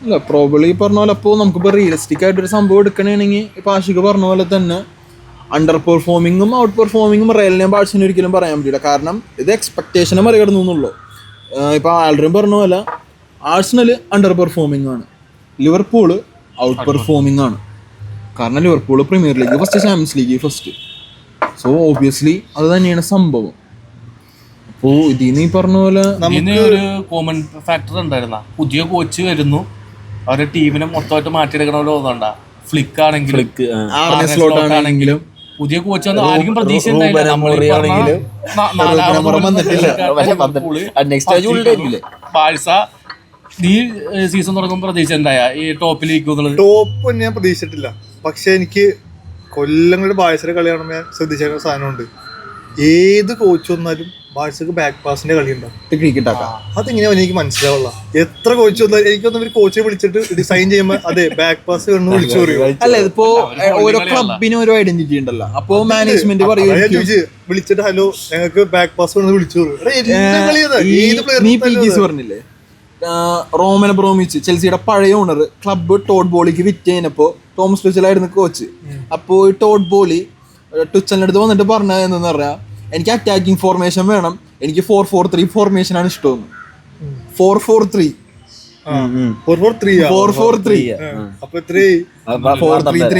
അല്ല, പ്രോബബ്ലി പറഞ്ഞ പോലെ അപ്പോൾ നമുക്കിപ്പോൾ റിയലിസ്റ്റിക് ആയിട്ടൊരു സംഭവം എടുക്കണമെങ്കിൽ ഇപ്പം ആഷിക്ക് പറഞ്ഞ പോലെ തന്നെ അണ്ടർ പെർഫോമിങ്ങും ഔട്ട് പെർഫോമിങ്ങും റയലിനെയും ബാഴ്സിനെ ഒരിക്കലും പറയാൻ പറ്റില്ല. കാരണം ഇത് എക്സ്പെക്ടേഷനെ മറികടന്നു എന്നുള്ളൂ. ഇപ്പോൾ ആൾഡറും പറഞ്ഞ പോലെ ആഴ്സണൽ അണ്ടർ പെർഫോമിംഗ് ആണ്, ലിവർപൂള് ഔട്ട് പെർഫോമിംഗ് ആണ്. കാരണം Liverpool premier league first, champions league first. So obviously അത് തന്നെയാണ് സംഭവം. അപ്പോൾ ഇതിന് ഈ പറഞ്ഞ പോലെ ഇതിന് ഒരു കോമൺ ഫാക്ടർ ഉണ്ടായിരുന്ന പുതിയ കോച്ച് വരുന്നു, അവരുടെ ടീമിനെ മൊത്തമായിട്ട് മാറ്റിയെടുക്കണമല്ലോ തോന്നണ്ട. ഫ്ലിക്ക് ആണെങ്കിലും ആർനെ സ്ലോട്ട് ആണെങ്കിലും പുതിയ കോച്ച് വന്ന് ആർക്കും പ്രതീക്ഷ ബാഴ്സ ഈ സീസൺ തുടങ്ങുമ്പോൾ പ്രതീക്ഷ ഉണ്ടായ ഈ ടോപ്പിലേക്ക് ടോപ്പ് ഞാൻ പ്രതീക്ഷിച്ചിട്ടില്ല. പക്ഷെ എനിക്ക് കൊല്ലങ്ങളുടെ ബാഴ്സയുടെ കളി കാണുമ്പോൾ ഞാൻ ശ്രദ്ധിച്ച സാധനമുണ്ട്. ഏത് കോച്ച് വന്നാലും ബാഴ്സക്ക് ബാക്ക് പാസിന്റെ കളി ഉണ്ടാവും. അതെങ്ങനെയാ എനിക്ക് മനസ്സിലാവുള്ള. എത്ര കോച്ച് വന്നാലും എനിക്കൊന്നും ഒരു കോച്ചിനെ വിളിച്ചിട്ട് ഡിസൈൻ ചെയ്യുമ്പോൾ അതെ ബാക്ക് പാസ് എന്ന് വിളിച്ചു പറയും. അല്ല, ഇതിപ്പോ ഓരോ ക്ലബിനും ഓരോ ഐഡന്റിറ്റി ഉണ്ടല്ലോ. അപ്പോ മാനേജ്മെന്റ് വിളിച്ചിട്ട് ഹലോ ഞങ്ങൾക്ക് ബാക്ക് പാസ് എന്ന് വിളിച്ചു പറഞ്ഞില്ലേ, റോമൻ അബ്രോമിച്ച് ചെൽസിയുടെ പഴയ ഓണർ ക്ലബ്ബ് ടോഡ് ബോളിക്ക് വിറ്റ് കഴിഞ്ഞപ്പോ തോമസ് ടുച്ചലായിരുന്നു കോച്ച്. അപ്പോ ഈ ടോഡ് ബോളി ടുച്ചലിന്റെ അടുത്ത് വന്നിട്ട് പറഞ്ഞത് എന്താന്ന് പറഞ്ഞാൽ, എനിക്ക് അറ്റാക്കിംഗ് ഫോർമേഷൻ വേണം, എനിക്ക് 4-4-3 ഫോർമേഷൻ ആണ് ഇഷ്ടം. 4-4-3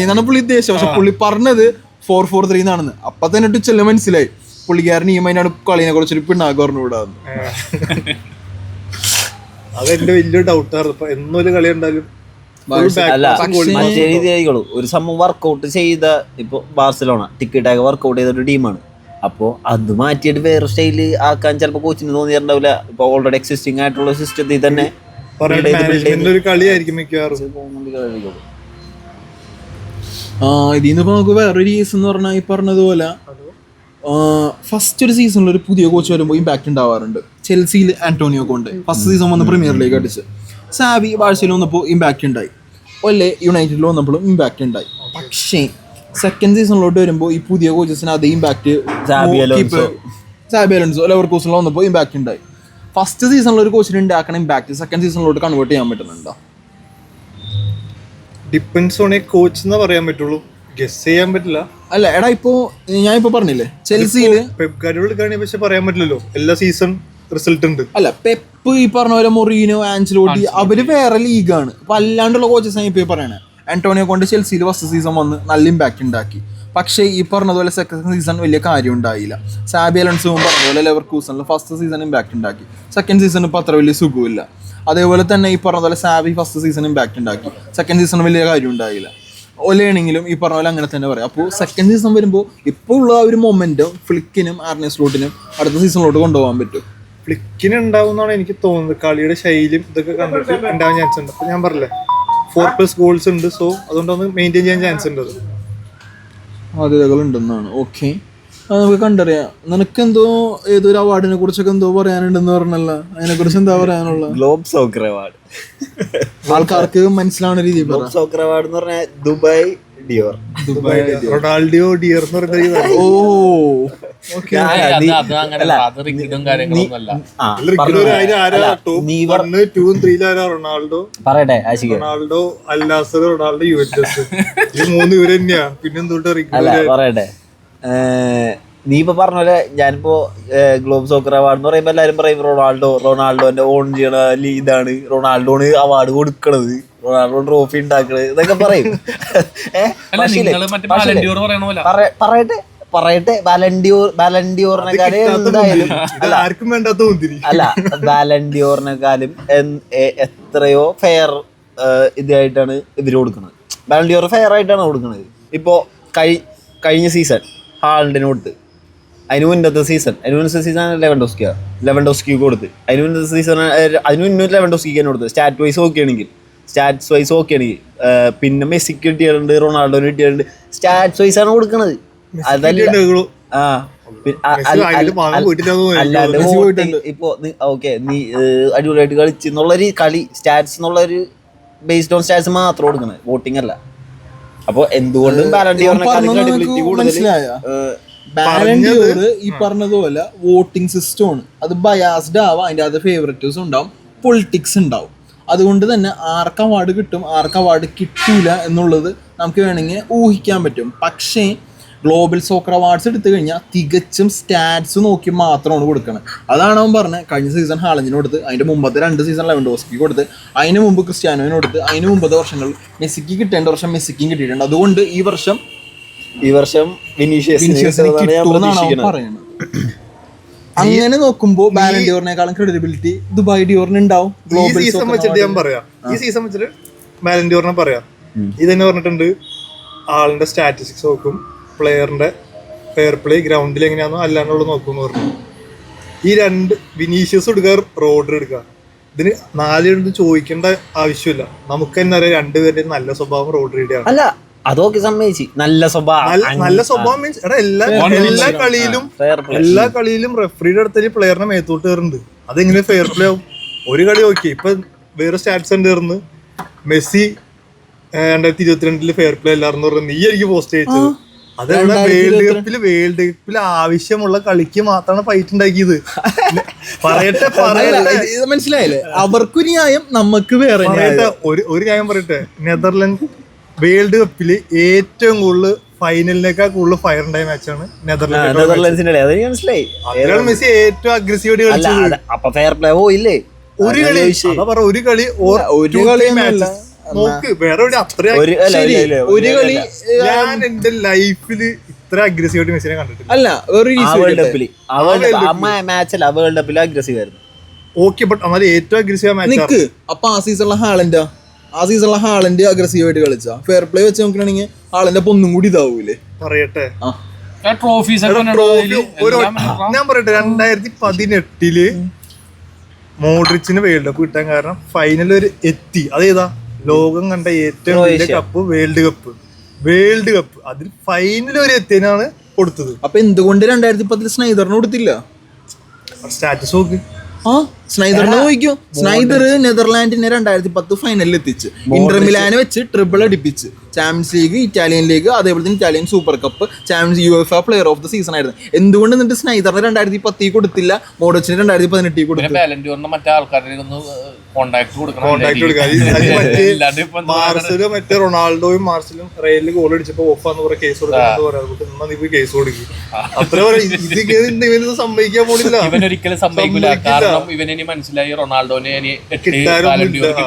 എന്നാണ് പുള്ളി ഉദ്ദേശിച്ചത്. പക്ഷെ പുള്ളി പറഞ്ഞത് 4-4-3 എന്നാണെന്ന്. അപ്പൊ തന്നെ ടുച്ചലിന് മനസ്സിലായി പുള്ളിക്കാരൻ ഈ മൈനാണ് കളിനെ കുറിച്ചൊരു പിണ്ണാക്ക് പറഞ്ഞുകൂടാന്ന്. അതെന്റെ വലിയൊരു ഡൗട്ടായിരുന്നു. എന്നൊരു കളി ഉണ്ടായാലും മറ്റേ രീതിയായിക്കോളൂ. ഒരു സംഭവം വർക്കൗട്ട് ചെയ്ത ഇപ്പൊ ബാർസലോണ ടിക്കറ്റാകെ വർക്കൗട്ട് ചെയ്ത ഒരു ടീമാണ്. അപ്പോൾ അത് മാറ്റിയിട്ട് വേറെ സ്റ്റൈല് ആക്കാൻ ചിലപ്പോൾ കോച്ചിന് തോന്നിയിട്ടുണ്ടാവില്ല. ഇപ്പൊ ഓൾറെഡി എക്സിസ്റ്റിംഗ് ആയിട്ടുള്ള സിസ്റ്റത്തിൽ തന്നെ ഒരു കളിയായിരിക്കും മിക്കവാറും. ഇതിന്നിപ്പോ നമുക്ക് വേറൊരു കേസ് എന്ന് പറഞ്ഞാൽ ഈ പറഞ്ഞതുപോലെ ഫസ്റ്റ് ഒരു സീസണിൽ ഒരു പുതിയ കോച്ച് വരുമ്പോൾ ഇമ്പാക്ട് ഉണ്ടാവാറുണ്ട്. ചെൽസിയിൽ ആന്റോണിയോ കോണ്ടെ ഫസ്റ്റ് സീസൺ വന്ന് പ്രീമിയർ ലീഗ് അടിച്ച്. സാവി ബാഴ്സയിൽ വന്നപ്പോൾ ഇമ്പാക്ട് ഉണ്ടായി. ഒല്ലേ യുണൈറ്റഡിൽ വന്നപ്പോഴും ഇമ്പാക്ട് ഉണ്ടായി. പക്ഷേ സെക്കൻഡ് സീസണിലോട്ട് വരുമ്പോൾ ഈ പുതിയ കോച്ചസിന് അതേ ഇമ്പാക്ട് സാബി അലോൺസോ ലെവർകൂസനിൽ വന്നപ്പോൾ ഇമ്പാക്ട് ഉണ്ടായി. ഫസ്റ്റ് സീസണിൽ ഒരു കോച്ചിന് ഉണ്ടാക്കണ ഇമ്പാക്ട് സെക്കൻഡ് സീസണിലോട്ട് കൺവേർട്ട് ചെയ്യാൻ പറ്റുന്നുണ്ടോ? ഡിപ്പെൻസ് ഓൺ എ കോച്ച് എന്ന് പറയാൻ പറ്റുള്ളൂ, ഗസ് ചെയ്യാൻ പറ്റില്ല. അല്ല എടാ, ഇപ്പോ ഞാൻ ഇപ്പൊ പറഞ്ഞില്ലേ ചെൽസിയില് പക്ഷെ പറയാൻ പറ്റില്ലല്ലോ, എല്ലാ സീസൺ റിസൾട്ട് ഉണ്ട്. അല്ല പെപ്പ് ഈ പറഞ്ഞ പോലെ മൊറീനോ, ആൻചലോട്ടി അവര് വേറെ ലീഗാണ്. അപ്പൊ അല്ലാണ്ടുള്ള കോച്ചസ് ആണ് ഇപ്പൊ പറയണേ. ആന്റോണിയോ കൊണ്ട് ചെൽസിയിൽ ഫസ്റ്റ് സീസൺ വന്ന് നല്ല ഇമ്പാക്ട് ഉണ്ടാക്കി. പക്ഷേ ഈ പറഞ്ഞതുപോലെ സെക്കൻഡ് സീസൺ വലിയ കാര്യം ഉണ്ടായില്ല. സാബി അലോൺസോ പറഞ്ഞതുപോലെ ലെവർകൂസനിൽ ഫസ്റ്റ് സീസൺ ഇമ്പാക്ട് ഉണ്ടാക്കി. സെക്കൻഡ് സീസൺ ഇപ്പൊ അത്ര വലിയ സുഖമില്ല. അതേപോലെ തന്നെ ഈ പറഞ്ഞതുപോലെ സാബി ഫസ്റ്റ് സീസൺ ഇമ്പാക്ട് ഉണ്ടാക്കി. സെക്കൻഡ് സീസൺ വലിയ കാര്യം ഉണ്ടായില്ല. ഒലേണെങ്കിലും ഈ പറഞ്ഞ പോലെ അങ്ങനെ തന്നെ പറയാം. അപ്പോൾ സെക്കൻഡ് സീസൺ വരുമ്പോൾ ഇപ്പോൾ ഉള്ള ഒരു മൊമെന്റും ഫ്ലിക്കിനും ആർനെ സ്ലോട്ടിനും അടുത്ത സീസണിലോട്ട് കൊണ്ടുപോകാൻ പറ്റും. ഫ്ലിക്കിന് ഉണ്ടാവുന്നതാണ് എനിക്ക് തോന്നുന്നത്. കളിയുടെ ശൈലിയും ഇതൊക്കെ കണ്ടിട്ട് ഉണ്ടാവാൻ ചാൻസ് ഉണ്ട്. അപ്പൊ ഞാൻ പറഞ്ഞില്ലേ 4+ ഗോൾസ് ഉണ്ട്. സോ അതുകൊണ്ടൊന്ന് മെയിൻറ്റെയിൻ ചെയ്യാൻ ചാൻസ് ഉണ്ട്. സാധ്യതകൾ ഉണ്ടെന്നാണ്. ഓക്കെ, അത് നമുക്ക് കണ്ടറിയാം. നിനക്കെന്തോ ഏതൊരു അവാർഡിനെ കുറിച്ചൊക്കെ എന്തോ പറയാനുണ്ടെന്ന് പറഞ്ഞല്ലോ, അതിനെ കുറിച്ച് എന്താ പറയാനുള്ള? ഗ്ലോബ് സോക്കർ അവാർഡ് ആൾക്കാർക്ക് മനസ്സിലാവുന്ന രീതിയിൽ ഗ്ലോബ് സോക്കർ അവാർഡ് എന്ന് പറഞ്ഞാൽ ദുബായ് ഡിയോർ, റൊണാൾഡോ ഡിയർ എന്ന് പറയുന്നത്. ഓ റൊണാൾഡോ, പറയട്ടെ റൊണാൾഡോ, അൽനാസർ, റൊണാൾഡോ, യുവെന്റസ്, ഈ 3 പേര് തന്നെയാ. പിന്നെ പറയട്ടെ, നീ ഇപ്പൊ പറഞ്ഞ പോലെ ഞാനിപ്പോ ഗ്ലോബ് സോക്കർ അവാർഡ് എന്ന് പറയുമ്പോ എല്ലാരും പറയും റൊണാൾഡോന്റെ ഓൺ ചെയ്യണ ഇതാണ്, റൊണാൾഡോണ് അവാർഡ് കൊടുക്കണത്, റൊണാൾഡോ ട്രോഫി ഉണ്ടാക്കണത് എന്നൊക്കെ പറയും. പറയട്ടെ ബാലൻഡിയോറിനെക്കാളും എന്തായാലും ആർക്കും വേണ്ടാത്ത അല്ല, ബാലൻഡിയോറിനെക്കാളും എത്രയോ ഫെയർ ഇതായിട്ടാണ് ഇവര് കൊടുക്കുന്നത്. ബാലൻഡിയോർ ഫെയർ ആയിട്ടാണ് കൊടുക്കുന്നത്. ഇപ്പോ കഴിഞ്ഞ സീസൺ ഹാളണ്ടിന് കൊടുത്ത്, അതിന് മുന്നത്തെ സീസൺ ലെവൻഡോസ്കി കൊടുത്ത്, അതിന് മുന്നത്തെ സീസൺ ലെവൻഡോസ്കിക്കാണ് കൊടുത്തത്. സ്റ്റാറ്റ്സ് വൈസ് ഓക്കെ ആണെങ്കിൽ പിന്നെ മെസ്സിക്ക് കിട്ടിയിട്ടുണ്ട്, റൊണാൾഡോന് കിട്ടിയിട്ടുണ്ട്. സ്റ്റാറ്റ്സ് വൈസ് ആണ് കൊടുക്കണത്. അല്ലാണ്ട് ഇപ്പൊ ഓക്കെ നീ അടിപൊളിയായിട്ട് കളിച്ച് എന്നുള്ളൊരു കളി സ്റ്റാറ്റ്സ് എന്നുള്ളൊരു ബേസ്ഡ് ഓൺ സ്റ്റാറ്റ്സ് മാത്രം കൊടുക്കണത്, വോട്ടിംഗ് അല്ല. അപ്പൊ എന്തുകൊണ്ടും ബാലൻഡിയോർ ഈ പറഞ്ഞതുപോലെ വോട്ടിംഗ് സിസ്റ്റം ആണ്. അത് ബയാസ്ഡ് ആവാം, അതിൻ്റെ അത് ഫേവറേറ്റീവ്സ് ഉണ്ടാവും, പൊളിറ്റിക്സ് ഉണ്ടാവും. അതുകൊണ്ട് തന്നെ ആർക്ക് അവാർഡ് കിട്ടും ആർക്ക് അവാർഡ് കിട്ടൂല എന്നുള്ളത് നമുക്ക് വേണമെങ്കിൽ ഊഹിക്കാൻ പറ്റും. പക്ഷേ ഗ്ലോബൽ സോക്കർ അവാർഡ്സ് എടുത്തു കഴിഞ്ഞാൽ തികച്ചും സ്റ്റാറ്റ്സ് നോക്കി മാത്രമാണ് കൊടുക്കുന്നത്. അതാണ് അവൻ പറഞ്ഞത്. കഴിഞ്ഞ സീസൺ ഹാലൻഡിന് കൊടുത്ത്, അതിന്റെ മുമ്പത്തെ 2 സീസൺ ലെവൻഡോസ്കിക്ക് കൊടുത്ത്, അതിന് മുമ്പ് ക്രിസ്ത്യാനോവിന് കൊടുത്ത്, അതിന് മുമ്പത്തെ വർഷങ്ങളിൽ മെസ്സിക്ക് കിട്ടേണ്ട വർഷം മെസ്സിക്കും കിട്ടിയിട്ടുണ്ട്. അതുകൊണ്ട് ഈ വർഷം വിനീഷ്യസിന് കിട്ടുമെന്നാണ് അവൻ പറയുന്നത്. അങ്ങനെ നോക്കുമ്പോ ബാലൻ ഡിയോറിനേക്കാളും ക്രെഡിബിലിറ്റി ദുബായ് ഡിയോറിന് ഉണ്ടാവും. ഈ സീസൺ വെച്ചിട്ട് ഞാൻ പറയാം, ഈ സീസൺ വെച്ചിട്ട് ബാലൻ ഡിയോറിനെ പറയാം. ഇതന്നെ പറഞ്ഞിട്ടുണ്ട്, ആളിന്റെ സ്റ്റാറ്റിസ്റ്റിക്സ് നോക്കും, പ്ലെയറിന്റെ ഫെയർ പ്ലേ ഗ്രൗണ്ടിൽ എങ്ങനെയാണോ അല്ലാണ്ടുള്ള നോക്കും പറഞ്ഞു. ഈ 2 വിനീഷ്യസ് എടുക്കുക, റോഡർ എടുക്കുക, ഇതിന് 4 ചോദിക്കേണ്ട ആവശ്യമില്ല. നമുക്ക് തന്നെ അറിയാം 2 പേരുടെ നല്ല സ്വഭാവം റോഡറിയുടെയാണ്. അല്ല അതൊക്കെ സമ്മതിച്ച് നല്ല സ്വഭാവം മീൻസ് എടാ എല്ലാ കളിയിലും റെഫറിയുടെ അടുത്ത് പ്ലെയറിനെ മേത്തോട്ട് കയറുന്നുണ്ട്. അതെങ്ങനെ ഫെയർ പ്ലേ ആവും? ഒരു കളി ഓക്കെ, ഇപ്പൊ വേറെ സ്റ്റാറ്റ്സ് ഉണ്ട് കയറുന്നു, മെസ്സി 2022 ഫെയർ പ്ലേ അല്ലാന്ന് പറഞ്ഞു നീ എനിക്ക് പോസ്റ്റ് അയച്ചത്. അതെവിടെ വേൾഡ് കപ്പിൽ ആവശ്യമുള്ള കളിക്ക് മാത്രമാണ് ഫൈറ്റ് ഉണ്ടാക്കിയത്. പറയട്ടെ മനസ്സിലായില്ലേ? അവർക്കൊരു ന്യായം, നമുക്ക് വേറെ ഒരു ന്യായം പറയട്ടെ. നെതർലൻഡ് വേൾഡ് കപ്പില് ഏറ്റവും കൂടുതൽ ഫൈനലിനേക്കാൾ കൂടുതൽ ഫയർ ഉണ്ടായ മാച്ചാണ് നെതർലൻഡ്സിന്റെ. അത് മനസ്സിലായി. അതിലാണ് മെസ്സി ഏറ്റവും അഗ്രസീവായിട്ട് കളിച്ചത്. അപ്പൊ ഫെയർ പ്ലേ പോയില്ലേ? ഒരു കളി നോക്ക്, വേറെ ഒരു കളി ഞാൻ എന്റെ ലൈഫില് ഇത്ര അഗ്രസീവായിട്ട് മെസ്സിനെ കണ്ടിട്ടില്ല. അല്ല വേൾഡ് കപ്പിൽ അഗ്രസീവ് ആയിരുന്നു. ഓക്കെ, ബട്ട് എന്നാലും ഏറ്റവും അഗ്രസീവ് മാച്ച്. അപ്പൊ ആ സീസണിലെ ഹാളൻഡ് അഗ്രസീവായിട്ട് കളിച്ച ഫെയർ പ്ലേ വെച്ച് നോക്കുകയാണെങ്കിൽ ഹാളന്റെ ഒന്നും കൂടി ഇതാവൂലേ? പറയട്ടെ, ഞാൻ പറയട്ടെ, 2018 മോഡ്രിച്ചിന് വേൾഡ് കപ്പ് കിട്ടാൻ കാരണം ഫൈനൽ ഒരു എത്തി. അതേതാ? ലോകം കണ്ട ഏറ്റവും വലിയ കപ്പ്, വേൾഡ് കപ്പ്. അതിൽ ഫൈനൽ ഒരു എത്തിനാണ് കൊടുത്തത്. അപ്പൊ എന്തുകൊണ്ട് 2010 സ്നൈദറിന് കൊടുത്തില്ല? സ്റ്റാറ്റസ് നോക്ക്. സ്നൈദറിനെ നോക്കിയോ? സ്നൈദർ നെതർലാൻഡിനെ 2010 ഫൈനലിൽ എത്തിച്ച്, ഇന്റർ മിലാനെ വെച്ച് ട്രിപ്പിൾ അടിപ്പിച്ച്, ചാമ്പ്യൻസ് ലീഗ്, ഇറ്റാലിയൻ ലീഗ്, അതേപോലെ തന്നെ Italian super cup, champions UEFA player of the season ആയിരുന്നു. എന്തുകൊണ്ട് എന്നിട്ട് സ്നൈദറിന് 2010 കൊടുത്തില്ല, മോഡ്രിച്ചിന് 2018 കൊടുത്തു? മറ്റേ റൊണാൾഡോയും മാർസലും റയലിൽ ഗോൾ അടിച്ചപ്പോ ഓഫാന്ന് പറയാൻ കേസ് കൊടുക്കാൻ കേസ് കൊടുക്കും. അത്ര ഇവനൊന്നും സംഭവിക്കാൻ പോണില്ല. ഇവനൊരിക്കലും സംഭവിക്കില്ല. കാരണം ഇവനെ മനസ്സിലായി റൊണാൾഡോനെ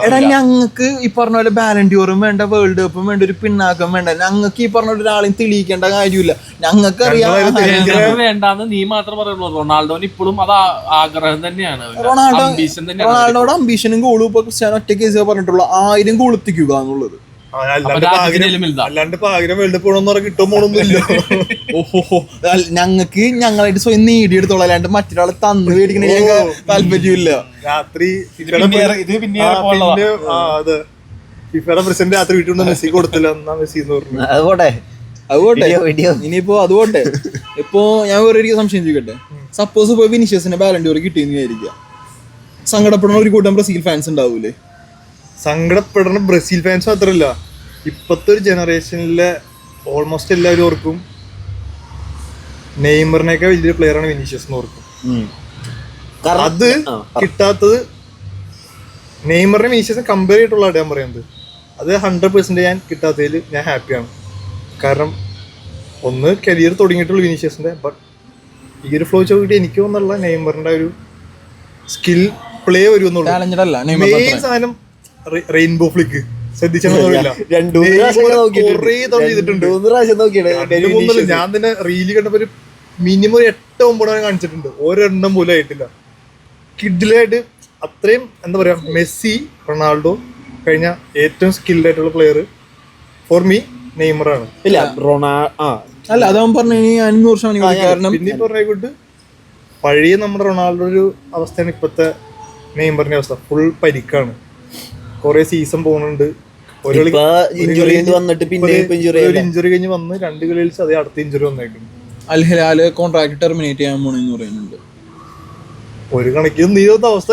എടാ, ഞങ്ങൾക്ക് ഈ പറഞ്ഞ പോലെ ബാലൻഡിയോറും വേണ്ട, വേൾഡ് കപ്പും വേണ്ട, ഒരു പിന്നാക്കം വേണ്ട. ഞങ്ങൾക്ക് ഈ പറഞ്ഞ ഒരാളെയും തെളിയിക്കേണ്ട കാര്യമില്ല. ഞങ്ങൾക്ക് അറിയാം വേണ്ടാന്ന് നീ മാത്രം പറയുള്ളൂ. റൊണാൾഡോന് ഇപ്പോഴും അത് ആഗ്രഹം തന്നെയാണ്. റൊണാൾഡോയുടെ അംബീഷനും ഗോളും ഇപ്പൊ ക്രിസ്ത്യാനോ ഒറ്റ കേസ് പറഞ്ഞിട്ടുള്ള 1000 ഗോൾ എത്തിക്കുക എന്നുള്ളത്. അല്ലാണ്ട് ആഗ്രഹം വേൾഡ് പോണെന്ന് പറഞ്ഞാൽ കിട്ടും പോണൊന്നുമില്ല. ഓഹോ, ഞങ്ങൾക്ക് ഞങ്ങളായിട്ട് സ്വയം നേടിയെടുത്തോളാം, അല്ലാണ്ട് മറ്റൊരാളെ തന്നു മേടിക്കണ താല്പര്യമില്ല. രാത്രി ഫിഫയുടെ പ്രസിഡന്റ് രാത്രി വീട്ടിൽ മെസ്സി കൊടുത്തില്ല, എന്നാ മെസ്സി എന്ന് പറഞ്ഞു. അതുപോട്ടെ, ഇനിയിപ്പോ അതുപോട്ടെ. ഇപ്പൊ ഞാൻ വേറെ സംശയം ചോദിക്കട്ടെ. സപ്പോസ് ഇപ്പൊ വിനീഷ്യസിന് ബാലൻഡിയോർ കിട്ടിയെന്ന് വിചാരിക്കുക, സങ്കടപ്പെടുന്ന ഒരു കൂട്ടം ബ്രസീൽ ഫാൻസ് ഉണ്ടാവൂലേ? സങ്കടപ്പെടുന്ന ബ്രസീൽ ഫാൻസ് മാത്രമല്ല, ഇപ്പത്തെ ഒരു ജനറേഷനിലെ ഓൾമോസ്റ്റ് എല്ലാവരും ഓർക്കും നെയ്മറിനേക്കാൾ വലിയ പ്ലെയർ ആണ് വിനീഷ്യസ് എന്ന് ഓർക്കും. അത് കിട്ടാത്തത് നെയ്മറിനെ വിനീഷ്യസിനെ കമ്പയർ ചെയ്തിട്ടുള്ള ഞാൻ പറയുന്നത്. അത് 100% ഞാൻ കിട്ടാത്തതിൽ ഞാൻ ഹാപ്പിയാണ്. കാരണം ഒന്ന് കരിയർ തുടങ്ങിയിട്ടുള്ള വിനീഷ്യസിന്റെ, ബട്ട് ഈ ഒരു ഫ്ലോ ചോദിച്ചിട്ട് എനിക്ക് തോന്നുന്നുള്ള നെയ്മറിന്റെ ഒരു സ്കിൽ പ്ലേ വരുമെന്നുള്ളൂ. മെയിൻ സാധനം റെയിൻബോ ഫ്ലിക്ക് ശ്രദ്ധിച്ചെന്നറിയില്ല. ഞാൻ തന്നെ റീല് കണ്ടപ്പോ ഒരു മിനിമം 8-9 കാണിച്ചിട്ടുണ്ട്. ഒരെണ്ണം പോലും ആയിട്ടില്ല. കിഡിലായിട്ട് അത്രയും എന്താ പറയാ, മെസ്സി, റൊണാൾഡോ കഴിഞ്ഞ ഏറ്റവും സ്കിൽഡ് ആയിട്ടുള്ള പ്ലെയർ ഫോർ മീ നെയ്മറാണ്. അല്ല അതവൻ പറഞ്ഞു 100%. കാരണം പിന്നെ പറഞ്ഞായിക്കോട്ട് പഴയ നമ്മുടെ റൊണാൾഡോ ഒരു അവസ്ഥയാണ് ഇപ്പത്തെ നെയ്മറിന്റെ അവസ്ഥ. ഫുൾ പരിക്കാണ്, കൊറേ സീസൺ പോകുന്നുണ്ട്. ഒരു ഇഞ്ചുറി കഴിഞ്ഞ് വന്ന് 2 കളി കളിച്ച് അതേ അടുത്ത ഇഞ്ചുറി വന്നേക്കുന്നു. അൽ ഹിലാൽ കോൺട്രാക്ട് ടെർമിനേറ്റ് ചെയ്യാൻ പോണെന്ന് പറയുന്നുണ്ട്. ഒരു കണക്കിന് നീ അവസ്ഥ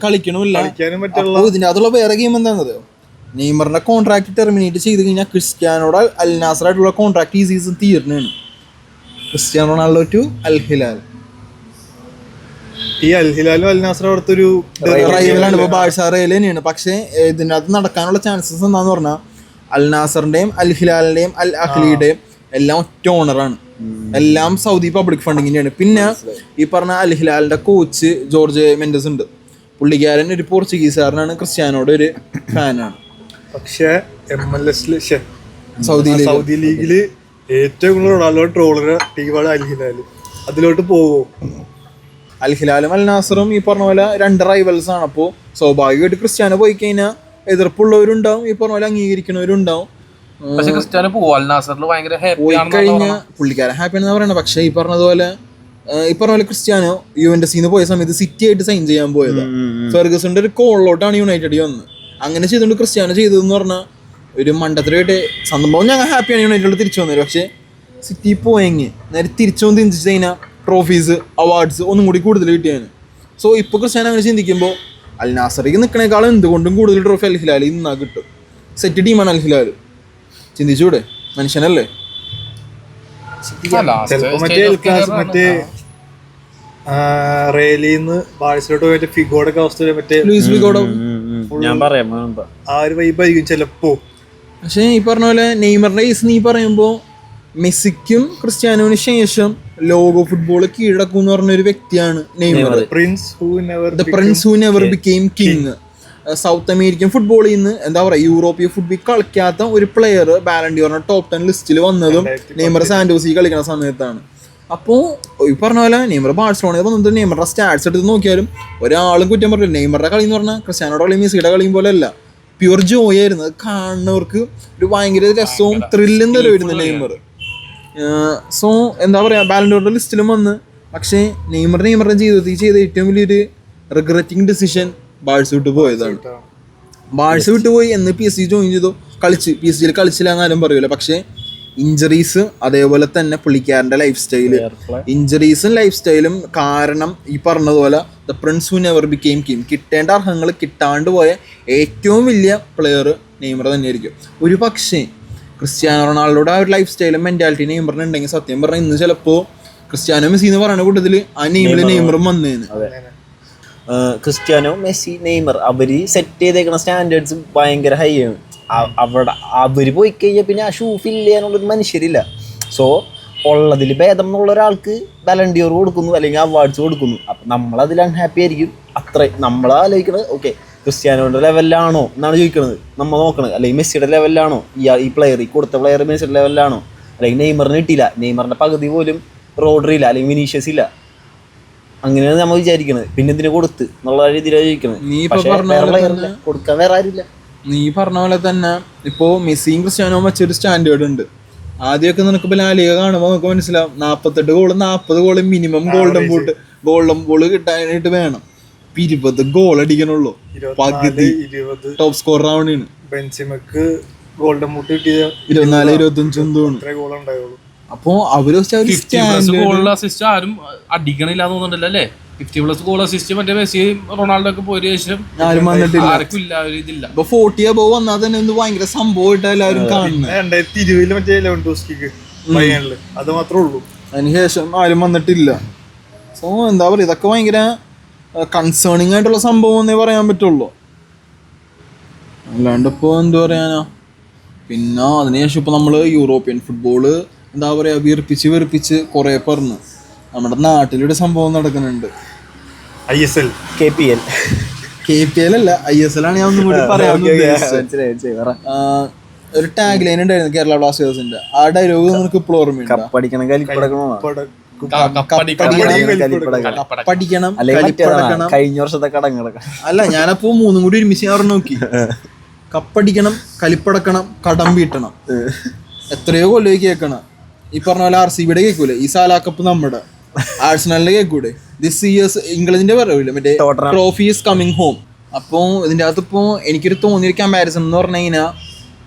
കളിക്കണമില്ല. ഇതിനകത്തുള്ള വേറെ ഗെയിം എന്താണെന്നറിയോ? നെയ്മറിന്റെ കോൺട്രാക്ട് ടെർമിനേറ്റ് ചെയ്ത് കഴിഞ്ഞാൽ ക്രിസ്ത്യാനോടെ അൽ നാസർ ആയിട്ടുള്ള കോൺട്രാക്ട് ഈ സീസൺ തീർന്നാണ്. ക്രിസ്ത്യാനോ റൊണാൾഡോ ടു അൽ ഹിലാൽ. ഈ അൽ ഹിലാലും അൽ നാസറും അടുത്തൊരു റൈവലാണ്. ഇപ്പൊ ബാഴ്സ റയൽ തന്നെയാണ്. പക്ഷെ ഇതിനകത്ത് നടക്കാനുള്ള ചാൻസസ് എന്താന്ന് പറഞ്ഞാൽ അൽ നാസറിന്റെയും അൽ ഹിലാലിന്റെയും അൽ അഹ്ലിയുടെയും എല്ലാം ഒറ്റ ഓണറാണ്, എല്ലാം സൗദി പബ്ലിക് ഫണ്ടിങ്ങിൻ്റെയാണ്. പിന്നെ ഈ പറഞ്ഞ അൽ ഹിലാലിന്റെ കോച്ച് ജോർജ് മെൻഡസ് ഉണ്ട്, പുള്ളിക്കാരൻ ഒരു പോർച്ചുഗീസുകാരനാണ്, ക്രിസ്ത്യാനോയുടെ ഒരു ഫാനാണ്. പക്ഷെ MLS സൗദി ലീഗില് ഏറ്റവും കൂടുതൽ റൊണാൾഡോ ട്രോളർ ടീമാണ് അൽ ഹിലാൽ. അതിലോട്ട് പോവോ? അൽ ഹിലാലും അൽ നാസറും ഈ പറഞ്ഞ പോലെ രണ്ട് റൈവൽസ് ആണ്. അപ്പോൾ സ്വാഭാവികമായിട്ട് ക്രിസ്ത്യാനോ പോയി കഴിഞ്ഞാൽ എതിർപ്പുള്ളവരുണ്ടാവും, ഈ പറഞ്ഞ പോലെ അംഗീകരിക്കുന്നവരുണ്ടാവും. പക്ഷെ ക്രിസ്ത്യാനോ പോവും, അൽ നാസറിൽ ഭയങ്കര പോയി ഹാപ്പി കഴിഞ്ഞാൽ പുള്ളിക്കാരൻ ഹാപ്പിയാണെന്ന് പറയണത്. പക്ഷേ ഈ പറഞ്ഞതുപോലെ ക്രിസ്ത്യാനോ യുവന്റസിന്ന് പോയ സമയത്ത് സിറ്റി ആയിട്ട് സൈൻ ചെയ്യാൻ പോയത് ഫെർഗസന്റെ ഒരു കോളിലോട്ടാണ് യുണൈറ്റഡ് വന്നത്. അങ്ങനെ ചെയ്തുകൊണ്ട് ക്രിസ്ത്യാനോ ചെയ്തതെന്ന് പറഞ്ഞാൽ ഒരു മണ്ടത്തിലായിട്ട് സംഭവം. ഞങ്ങൾ ഹാപ്പിയാണ് യുണൈറ്റഡിൽ തിരിച്ചു വന്നത്. പക്ഷേ സിറ്റി പോയെങ്കിൽ നേരെ തിരിച്ചു വന്ന് ചിന്തിച്ചു കഴിഞ്ഞാൽ ട്രോഫീസ് അവാർഡ്സ് ഒന്നും കൂടി കൂടുതൽ കിട്ടിയാണ്. സോ ഇപ്പോൾ ക്രിസ്ത്യാനോ അങ്ങനെ ചിന്തിക്കുമ്പോൾ അൽ നാസറിക്ക് നിൽക്കണേക്കാളും എന്തുകൊണ്ടും കൂടുതൽ ട്രോഫി അൽ ഹിലാൽ ഇന്നാ കിട്ടും. സെറ്റ് ടീമാണ് അൽ ഹിലാൽ. ചിന്തിച്ചൂടെ, മനുഷ്യനല്ലേ. ചിലപ്പോ മറ്റേ റേലിന്ന് ബാഴ്സലോട്ട് പോയിട്ട് ഫിഗോടൊക്കെ അവസ്ഥ മറ്റേ ലൂയിസ് ഫിഗോഡോ ഞാൻ പറയാം ആ ഒരു വൈബായിരിക്കും ചിലപ്പോ. പക്ഷേ ഈ പറഞ്ഞ പോലെ നെയ്മറിന്റെ കേസ് നീ പറയുമ്പോൾ മെസ്സിക്കും ക്രിസ്ത്യാനോന് ശേഷം ലോക ഫുട്ബോൾ കീഴടക്കും എന്ന് പറഞ്ഞ ഒരു വ്യക്തിയാണ് Neymar. Prince who never became king. South American ഫുട്ബോളിൽ നിന്ന് എന്താ പറയുക, യൂറോപ്യൻ ഫുട്ബോൾ കളിക്കാത്ത ഒരു പ്ലെയർ ബാലൻഡിയോറിന്റെ ടോപ്പ് 10 ലിസ്റ്റിൽ വന്നതും നെയ്മർ സാന്റോസി കളിക്കുന്ന സമയത്താണ്. അപ്പോൾ ഈ പറഞ്ഞ പോലെ നെയ്മർ ബാഴ്സലോണയിൽ വന്നിട്ട് നെയ്മറുടെ സ്റ്റാറ്റ്സ് എടുത്ത് നോക്കിയാലും ഒരാളും കുറ്റം പറയില്ല. നെയ്മറുടെ കളി എന്ന് പറഞ്ഞാൽ ക്രിസ്ത്യാനോയുടെ കളി മെസ്സിയുടെ കളിയും പോലെ അല്ല, പ്യുവർ ജോയ് ആയിരുന്നു. കാണുന്നവർക്ക് ഒരു ഭയങ്കര രസവും ത്രില്ലും തരുമായിരുന്നു നെയ്മർ. സോ എന്താ പറയുക, ബാലൻഡിയോറിന്റെ ലിസ്റ്റിലും വന്ന്. പക്ഷേ നെയ്മറുടെ ജീവിതത്തിൽ ചെയ്ത ഏറ്റവും വലിയൊരു റിഗ്രറ്റിംഗ് ഡിസിഷൻ ബാഴ്സ വിട്ട് പോയതാണ്. ബാഴ്സ വിട്ട് പോയി എന്ന് PSG ജോയിൻ ചെയ്തു, PSG കളിച്ചില്ല എന്നാലും പറയൂല. പക്ഷേ ഇഞ്ചറീസ്, അതേപോലെ തന്നെ പുള്ളിക്കാരൻ്റെ ലൈഫ് സ്റ്റൈല്, ഇഞ്ചറീസും ലൈഫ് സ്റ്റൈലും കാരണം ഈ പറഞ്ഞതുപോലെ the Prince who never became king, കിട്ടേണ്ട അർഹങ്ങൾ കിട്ടാണ്ട് പോയ ഏറ്റവും വലിയ പ്ലെയർ നെയ്മർ തന്നെയായിരിക്കും. ഒരു പക്ഷേ ക്രിസ്ത്യാനോ റൊണാൾഡോയുടെ ആ ഒരു ലൈഫ് സ്റ്റൈലും മെൻറ്റാലിറ്റി നെയ്മറിനുണ്ടെങ്കിൽ സത്യം പറഞ്ഞാൽ ഇന്ന് ചിലപ്പോൾ ക്രിസ്ത്യാനോ മെസ്സി എന്ന് പറയുന്ന കൂട്ടത്തിൽ ആ നെയ്മറും വന്നേന്. ക്രിസ്ത്യാനോ മെസ്സി നെയ്മർ അവര് സെറ്റ് ചെയ്തേക്കുന്ന സ്റ്റാൻഡേർഡ്സ് ഭയങ്കര ഹൈ ആണ്. അവിടെ അവര് പോയി കഴിഞ്ഞാൽ പിന്നെ ആ ഷൂ ഫില്ല് ചെയ്യാനുള്ളൊരു മനുഷ്യരില്ല. സോ ഉള്ളതിൽ ഭേദം എന്നുള്ള ഒരാൾക്ക് ബാലൻഡിയോർ കൊടുക്കുന്നു, അല്ലെങ്കിൽ അവാർഡ്സ് കൊടുക്കുന്നു. അപ്പം നമ്മളതിൽ അൺഹാപ്പി ആയിരിക്കും. അത്ര നമ്മൾ ആലോചിക്കണത് ഓക്കെ ക്രിസ്ത്യാനോയുടെ ലെവലിലാണോ എന്നാണ് ചോദിക്കണത് നമ്മൾ നോക്കണത്, അല്ലെങ്കിൽ മെസ്സിയുടെ ലെവലിലാണോ ഈ പ്ലെയർ, ഈ കൊടുത്ത പ്ലെയർ മെസ്സിയുടെ ലെവലിലാണോ, അല്ലെങ്കിൽ നെയ്മറിന് കിട്ടിയില്ല, നെയ്മറിന്റെ പകുതി പോലും റോഡറിയില്ല, അല്ലെങ്കിൽ വിനീഷ്യസ് ഇല്ല, അങ്ങനെയാണ് നമ്മൾ വിചാരിക്കണത്. പിന്നെ ഇതിനെ കൊടുത്ത് എന്നുള്ള രീതിയിലാണ് ചോദിക്കണത്. കൊടുക്കാൻ വേറെ ആരില്ല. നീ പറഞ്ഞ പോലെ തന്നെ ഇപ്പോൾ മെസ്സിയും ക്രിസ്ത്യാനോ വെച്ചൊരു സ്റ്റാൻഡേർഡ് ഉണ്ട്. ആദ്യമൊക്കെ നിനക്ക് ലാ ലീഗ കാണുമ്പോൾ നമുക്ക് മനസ്സിലാവും 48 goal 40 goal minimum golden ball കിട്ടാനായിട്ട് വേണം. 20 ഗോൾ അടിക്കണുള്ളൂ, പകുതി ടോപ്പ് സ്കോർ ആവണേണ്. ബെൻസിമക്ക് ഗോൾഡൻ ബൂട്ട് കിട്ടിയ 24-25 തോന്നുന്നു. അപ്പോ അവര് അസിസ്റ്റ് ആരും അടിക്കണില്ല തോന്നുന്നുണ്ടല്ലോ അല്ലേ. 50+ ഗോൾ അസിസ്റ്റ് മറ്റേ മെസ്സി റൊണാൾഡോ ഒക്കെ പോയ ശേഷം ആരും വന്നിട്ടില്ല. ആർക്കും ഇല്ല, ഇതില്ല. ഇപ്പൊ 40 above വന്നാൽ തന്നെ എന്ത് ഭയങ്കര സംഭവമായിട്ട് എല്ലാവരും കാണുന്നത്. 2020 മറ്റേ ലെവൻഡോസ്കിക്ക് ഫൈനലില് അത് മാത്രമേ ഉള്ളൂ. അതിനുശേഷം ആരും വന്നിട്ടില്ല. സോ എന്താ പറയുക, ഇതൊക്കെ ഭയങ്കര കൺസേണിങ് ആയിട്ടുള്ള സംഭവം എന്നേ പറയാൻ പറ്റുള്ളൂ. അല്ലാണ്ട് ഇപ്പോൾ എന്ത് പറയാനാ. പിന്നെ അതിനുശേഷം ഇപ്പൊ നമ്മള് യൂറോപ്യൻ ഫുട്ബോള് എന്താ പറയാ വീർപ്പിച്ച് കുറെ പറഞ്ഞ് നമ്മുടെ നാട്ടിലൊരു സംഭവം നടക്കുന്നുണ്ട്. ISL KPL അല്ല, ISL ആണ് ഞാൻ ഒന്നും കൂടി പറയാൻ ഒരു ടാഗ് ലൈൻ ഉണ്ടായിരുന്നു കേരള ബ്ലാസ്റ്റേഴ്സിന്റെ. ആ ഡയലോഗ് നിനക്ക് ഇപ്പോൾ ഓർമ്മയുണ്ട്? കപ്പടിക്കണം കഴിഞ്ഞ വർഷത്തെ കടങ്ങളൊക്കെ അല്ല, ഞാനപ്പോ മൂന്നും കൂടി ഒരുമിച്ച് പറഞ്ഞു നോക്കി. കപ്പടിക്കണം, കലിപ്പടക്കണം, കടം വീട്ടണം. എത്രയോ കൊല്ലം കേൾക്കണം. ഈ പറഞ്ഞ പോലെ RCBയുടെ കേൾക്കൂലേ, ഈ സാലാക്കപ്പ് നമ്മുടെ ആഴ്സണലിന്റെ കേൾക്കൂടെ, ദിസ് ഇയേഴ്സ് ഇംഗ്ലണ്ടിന്റെ പറയൂലേ മറ്റേ ട്രോഫി ഈസ് കമ്മിങ് ഹോം. അപ്പോൾ ഇതിൻ്റെ അകത്ത് ഇപ്പോൾ എനിക്കൊരു തോന്നിയൊരു കമ്പാരിസൺ എന്ന് പറഞ്ഞു കഴിഞ്ഞാൽ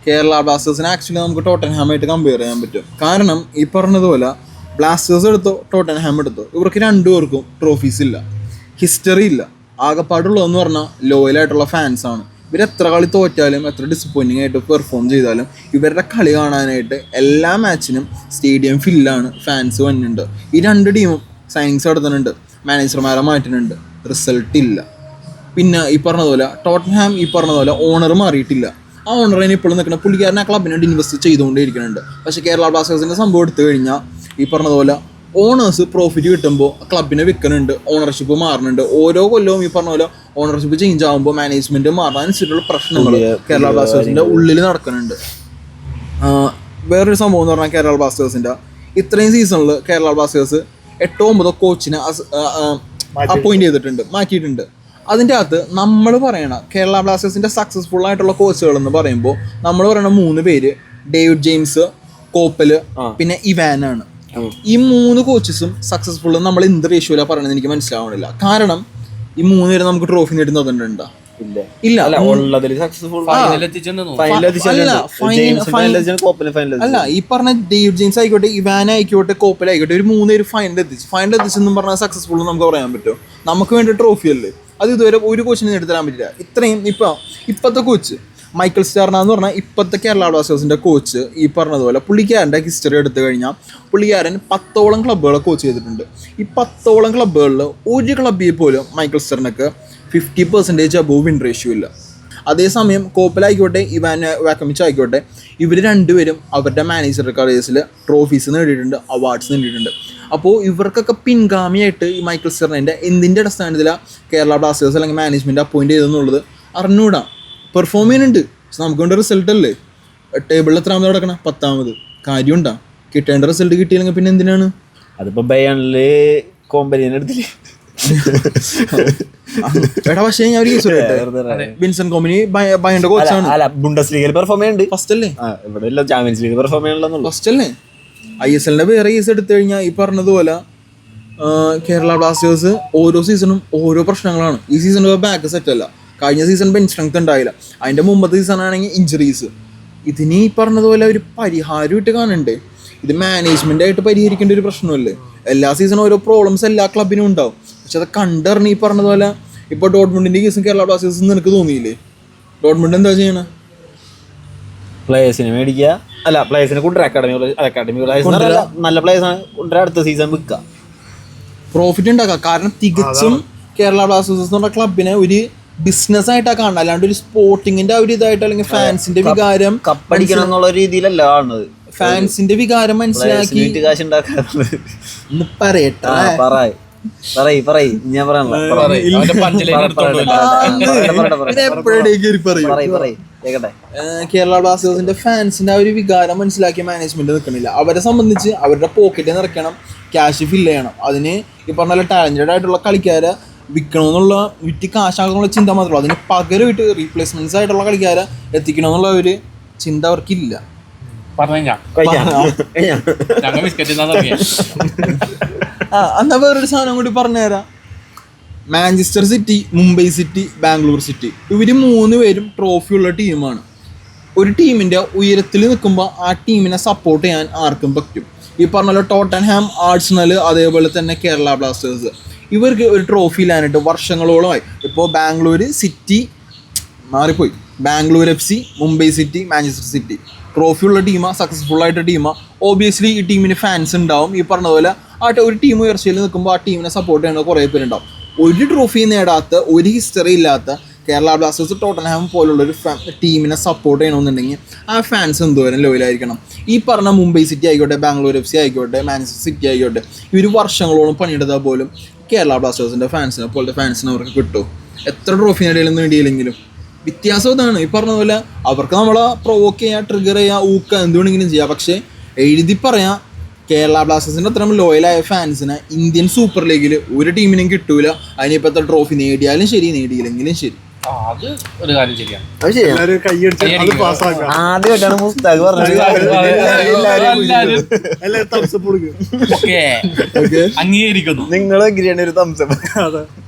കേരള ബ്ലാസ്റ്റേഴ്സിനെ ആക്ച്വലി നമുക്ക് ടോട്ടൻഹാമായിട്ട് കമ്പയർ ചെയ്യാൻ പറ്റും. കാരണം ഈ പറഞ്ഞതുപോലെ ബ്ലാസ്റ്റേഴ്സ് എടുത്തോ ടോട്ടൻഹാം എടുത്തോ, ഇവർക്ക് രണ്ടുപേർക്കും ട്രോഫീസ് ഇല്ല, ഹിസ്റ്ററി ഇല്ല. ആകെപ്പാടുള്ളതെന്ന് പറഞ്ഞാൽ ലോയലായിട്ടുള്ള ഫാൻസാണ്. ഇവരെത്ര കളി തോറ്റാലും എത്ര ഡിസപ്പോയിൻറ്റിങ് ആയിട്ട് പെർഫോം ചെയ്താലും ഇവരുടെ കളി കാണാനായിട്ട് എല്ലാ മാച്ചിനും സ്റ്റേഡിയം ഫില്ലാണ്, ഫാൻസ് വന്നിട്ടുണ്ട്. ഈ രണ്ട് ടീമും സൈനിങ്സ് നടത്തുന്നുണ്ട്, മാനേജർമാരെ മാറ്റുന്നുണ്ട്, റിസൾട്ട് ഇല്ല. പിന്നെ ഈ പറഞ്ഞതുപോലെ ടോട്ടൻഹാം ഈ പറഞ്ഞതുപോലെ ഓണർ മാറിയിട്ടില്ല. ആ ഓണറിനെ ഇപ്പോഴും നിൽക്കുന്ന പുള്ളിക്കാരൻ ആ ക്ലബിന് വേണ്ടി ഇൻവെസ്റ്റ് ചെയ്തുകൊണ്ടേയിരിക്കുന്നുണ്ട്. പക്ഷേ കേരള ബ്ലാസ്റ്റേഴ്സിൻ്റെ സംഭവം എടുത്തു കഴിഞ്ഞാൽ ഈ പറഞ്ഞതുപോലെ ഓണേഴ്സ് പ്രോഫിറ്റ് കിട്ടുമ്പോൾ ക്ലബിനെ വിൽക്കുന്നുണ്ട്, ഓണർഷിപ്പ് മാറുന്നുണ്ട്. ഓരോ കൊല്ലവും ഈ പറഞ്ഞ പോലെ ഓണർഷിപ്പ് ചേഞ്ച് ആകുമ്പോൾ മാനേജ്മെന്റ് മാറാനനുസരിച്ചുള്ള പ്രശ്നങ്ങൾ കേരള ബ്ലാസ്റ്റേഴ്സിന്റെ ഉള്ളിൽ നടക്കുന്നുണ്ട്. വേറൊരു സംഭവം എന്ന് പറഞ്ഞാൽ കേരള ബ്ലാസ്റ്റേഴ്സിന്റെ ഇത്രയും സീസണിൽ കേരള ബ്ലാസ്റ്റേഴ്സ് 8-9 കോച്ചിനെ അപ്പോയിന്റ് ചെയ്തിട്ടുണ്ട്, മാറ്റിയിട്ടുണ്ട്. അതിൻ്റെ അകത്ത് നമ്മൾ പറയണ കേരള ബ്ലാസ്റ്റേഴ്സിന്റെ സക്സസ്ഫുൾ ആയിട്ടുള്ള കോച്ചുകൾ എന്ന് പറയുമ്പോൾ നമ്മൾ പറയണ 3 പേര് ഡേവിഡ് ജെയിംസ്, കോപ്പല്, പിന്നെ ഇവാനാണ്. ഈ 3 കോച്ചസും സക്സസ്ഫുൾ നമ്മൾ എന്ത് റേഷ്യോയിലാണ് പറയണമെന്ന് എനിക്ക് മനസ്സിലാവണില്ല. കാരണം ഈ 3 പേര് നമുക്ക് ട്രോഫി നേടി തന്നിട്ടുണ്ടോ? ഇല്ല. അല്ല, ഈ പറഞ്ഞ ഡേവിഡ് ജെയിംസ് ആയിക്കോട്ടെ, ഇവാൻ ആയിക്കോട്ടെ, കോപ്പൽ ആയിക്കോട്ടെ, ഒരു 3 പേര് ഫൈനൽ എത്തിച്ചെന്നും പറഞ്ഞാൽ സക്സസ്ഫുൾ നമുക്ക് പറയാൻ പറ്റുമോ? നമുക്ക് വേണ്ടി ട്രോഫി അല്ലേ അത്. ഇതുവരെ ഒരു കോച്ചിനെ നേടിത്തരാൻ പറ്റില്ല. ഇത്രയും ഇപ്പോഴത്തെ കോച്ച് മൈക്കൽ സ്റ്റാർന എന്ന് പറഞ്ഞാൽ ഇപ്പോഴത്തെ കേരള ബ്ലാസ്റ്റേഴ്സിന്റെ കോച്ച്, ഈ പറഞ്ഞതുപോലെ പുള്ളിക്കാരൻ്റെ ഹിസ്റ്ററി എടുത്തു കഴിഞ്ഞാൽ പുള്ളിക്കാരൻ 10ഓളം ക്ലബ്ബുകളെ കോച്ച് ചെയ്തിട്ടുണ്ട്. ഈ 10ഓളം ക്ലബ്ബുകളിൽ ഒരു ക്ലബ്ബിൽ പോലും മൈക്കൽ സ്റ്റാർനക്ക് 50% അബോവ് വിൻ റേഷ്യോ ഇല്ല. അതേസമയം കോപ്പലായിക്കോട്ടെ, ഇവാൻ വാക്കമിച്ച് ആയിക്കോട്ടെ, ഇവർ രണ്ടുപേരും അവരുടെ മാനേജർ കരിയേഴ്സിൽ ട്രോഫീസ് നേടിയിട്ടുണ്ട്, അവാർഡ്സ് നേടിയിട്ടുണ്ട്. അപ്പോൾ ഇവർക്കൊക്കെ പിൻഗാമിയായിട്ട് ഈ മൈക്കൽ സ്റ്റാർനെ എന്തിൻ്റെ അടിസ്ഥാനത്തിലാണ് കേരള ബ്ലാസ്റ്റേഴ്സ് അല്ലെങ്കിൽ മാനേജ്മെൻറ്റ് അപ്പോയിൻറ്റ് ചെയ്തെന്നുള്ളത് അറിഞ്ഞുകൂടാ. പെർഫോം ചെയ്യുന്നുണ്ട്, പക്ഷെ നമുക്ക് വേണ്ട റിസൾട്ട് അല്ലേ. ടേബിളിൽ എത്രാമത് കിടക്കണം? 10ാമത്. കാര്യമുണ്ടാ? കിട്ടേണ്ട റിസൾട്ട് കിട്ടിയില്ലെങ്കിൽ പിന്നെ എന്തിനാണ്? അതിപ്പോ ബയണില് കോമ്പനിയെ എടുത്തില്ലേ എടാ. പക്ഷേ ഞാൻ ഒരു കേസ് വിൻസെന്റ് കോമ്പനി ബയന്റെ കോച്ചാണ്. ബുണ്ടസ്ലീഗയിൽ പെർഫോം ചെയ്യുന്നുണ്ട്, ഫസ്റ്റ് അല്ലേ? ഇവിടെ ചാമ്പ്യൻസ് ലീഗ് പെർഫോം ചെയ്യണല്ലോ, ഫസ്റ്റ് അല്ലേ? ISLന്റെ വേറെ കേസ് എടുത്തു കഴിഞ്ഞാൽ ഈ പറഞ്ഞതുപോലെ കേരള ബ്ലാസ്റ്റേഴ്സ് ഓരോ സീസണും ഓരോ പ്രശ്നങ്ങളാണ്. ഈ സീസൺ ബാക്ക് സെറ്റ് അല്ല, കഴിഞ്ഞ സീസൺ ബെഞ്ച് സ്ട്രെങ്ത് ഉണ്ടായില്ല, അതിൻ്റെ മുമ്പത്തെ സീസൺ ആണെങ്കിൽ ഇഞ്ചുറീസ്. ഇതിന് ഈ പറഞ്ഞതുപോലെ ഒരു പരിഹാരമായിട്ട് കാണണ്ടേ? ഇത് മാനേജ്മെന്റ് ആയിട്ട് പരിഹരിക്കേണ്ട ഒരു പ്രശ്നമല്ലേ? എല്ലാ സീസണും ഓരോ പ്രോബ്ലംസ് എല്ലാ ക്ലബിനും ഉണ്ടാവും, പക്ഷെ അത് കണ്ടറിഞ്ഞ് ഈ പറഞ്ഞതുപോലെ ഇപ്പോൾ ഡോട്ട്മുണ്ടിന്റെ കേസും കേരള ബ്ലാസ്റ്റേഴ്സ് നിനക്ക് തോന്നിയില്ലേ? ഡോട്ട്മുണ്ട് എന്താ ചെയ്യണേ? പ്ലേയേഴ്സിനെ മേടിക്കുക, അല്ല പ്ലേയേഴ്സിനെ കൊണ്ടുവരാ, അക്കാഡമി നല്ല പ്ലേയേഴ്സാണ് കൊണ്ടുവരാ, അടുത്ത സീസൺ വിൽക്കുക, പ്രോഫിറ്റ് ഉണ്ടാക്കുക. കാരണം തികച്ചും കേരള ബ്ലാസ്റ്റേഴ്സ് എന്ന് പറഞ്ഞ ക്ലബിനെ ഒരു ബിസിനസ് ആയിട്ടാ കാണുന്നത്, അല്ലാണ്ട് ഒരു സ്പോർട്ടിങ്ങിന്റെ ഒരു ഇതായിട്ട് അല്ലെങ്കിൽ ഫാൻസിന്റെ വികാരം കപ്പടിക്കണം എന്നുള്ള രീതിയിലല്ല കാണുന്നത്. ഫാൻസിന്റെ വികാരം മനസ്സിലാക്കി കാശ് ഉണ്ടാക്കാൻ പറയട്ടെ. ഞാൻ കേരള ബ്ലാസ്റ്റേഴ്സിന്റെ ഫാൻസിന്റെ ആ ഒരു വികാരം മനസ്സിലാക്കിയ മാനേജ്മെന്റ് നിൽക്കണില്ല. അവരെ സംബന്ധിച്ച് അവരുടെ പോക്കറ്റ് നിറയ്ക്കണം, ക്യാഷ് ഫില്ല് ചെയ്യണം. അതിന് ഈ പറഞ്ഞ ടാലന്റഡ് ആയിട്ടുള്ള കളിക്കാരെ വിൽക്കണമെന്നുള്ള വിറ്റ് കാശാക്കാനുള്ള ചിന്ത മാത്രമേ ഉള്ളൂ. അതിന് പകരമായിട്ട് റീപ്ലേസ്മെന്റ്സ് ആയിട്ടുള്ള കളിക്കാരെ എത്തിക്കണമെന്നുള്ള ഒരു ചിന്ത അവർക്കില്ല. എന്നാ വേറൊരു സാധനം കൂടി പറഞ്ഞുതരാം. Manchester city, Mumbai city, Bangalore city, ഇവര് 3 പേരും ട്രോഫി ഉള്ള ടീമാണ്. ഒരു ടീമിന്റെ ഉയരത്തിൽ നിൽക്കുമ്പോൾ ആ ടീമിനെ സപ്പോർട്ട് ചെയ്യാൻ ആർക്കും പറ്റും. ഈ പറഞ്ഞ ടോട്ടൻഹാം, ആർസണൽ, അതേപോലെ തന്നെ കേരള ബ്ലാസ്റ്റേഴ്സ്, ഇവർക്ക് ഒരു ട്രോഫി ഇല്ലാനായിട്ട് വർഷങ്ങളോളമായി. ഇപ്പോൾ ബാംഗ്ലൂർ സിറ്റി മാറിപ്പോയി, Bangalore FC, Mumbai city, Manchester city trophy ഉള്ള ടീമാണ്, സക്സസ്ഫുൾ ആയിട്ട് ടീമാണ്. ഓബിയസ്ലി ഈ ടീമിന് ഫാൻസ് ഉണ്ടാവും. ഈ പറഞ്ഞ പോലെ ഒരു ടീം ഉയർച്ചയിൽ നിൽക്കുമ്പോൾ ആ ടീമിനെ സപ്പോർട്ട് ചെയ്യുന്ന കുറേ പേരുണ്ടാവും. ഒരു ട്രോഫി നേടാത്ത, ഒരു ഹിസ്റ്ററി ഇല്ലാത്ത കേരള ബ്ലാസ്റ്റേഴ്സ്, ടോട്ടൻഹാം പോലുള്ളൊരു ടീമിനെ സപ്പോർട്ട് ചെയ്യണമെന്നുണ്ടെങ്കിൽ ആ ഫാൻസ് എന്തോരം ലോയലായിരിക്കണം. ഈ പറഞ്ഞ മുംബൈ സിറ്റി ആയിക്കോട്ടെ, ബാംഗ്ലൂർ FC ആയിക്കോട്ടെ, മാഞ്ചസ്റ്റർ സിറ്റി ആയിക്കോട്ടെ, ഇവർ വർഷങ്ങളോളം പണിയെടുത്താൽ പോലും കേരള ബ്ലാസ്റ്റേഴ്സിൻ്റെ ഫാൻസിനെ പോലത്തെ ഫാൻസിന് അവർക്ക് കിട്ടും. എത്ര ട്രോഫി നേടിയില്ലെങ്കിലും വ്യത്യാസം ഇതാണ്. ഈ പറഞ്ഞ പോലെ അവർക്ക് നമ്മളെ പ്രൊവോക്ക് ചെയ്യുക, ട്രിഗർ ചെയ്യുക, ഊക്കുക, എന്തുകൊണ്ടെങ്കിലും ചെയ്യാം. പക്ഷേ എഴുതി പറയാം, കേരള ബ്ലാസ്റ്റേഴ്സിൻ്റെ അത്രയും ലോയലായ ഫാൻസിനെ ഇന്ത്യൻ സൂപ്പർ ലീഗിൽ ഒരു ടീമിനും കിട്ടൂല. അതിനിപ്പോഴത്തെ ട്രോഫി നേടിയാലും ശരി, നേടിയില്ലെങ്കിലും ശരി. അത് ഒരു കാര്യം ശരിയാണ്. ആദ്യമായിട്ടാണ് മുസ്താഖ് പറഞ്ഞത് അംഗീകരിക്കുന്നു. നിങ്ങൾ എങ്ങനെയാണ് ഒരു തംസപ്പ്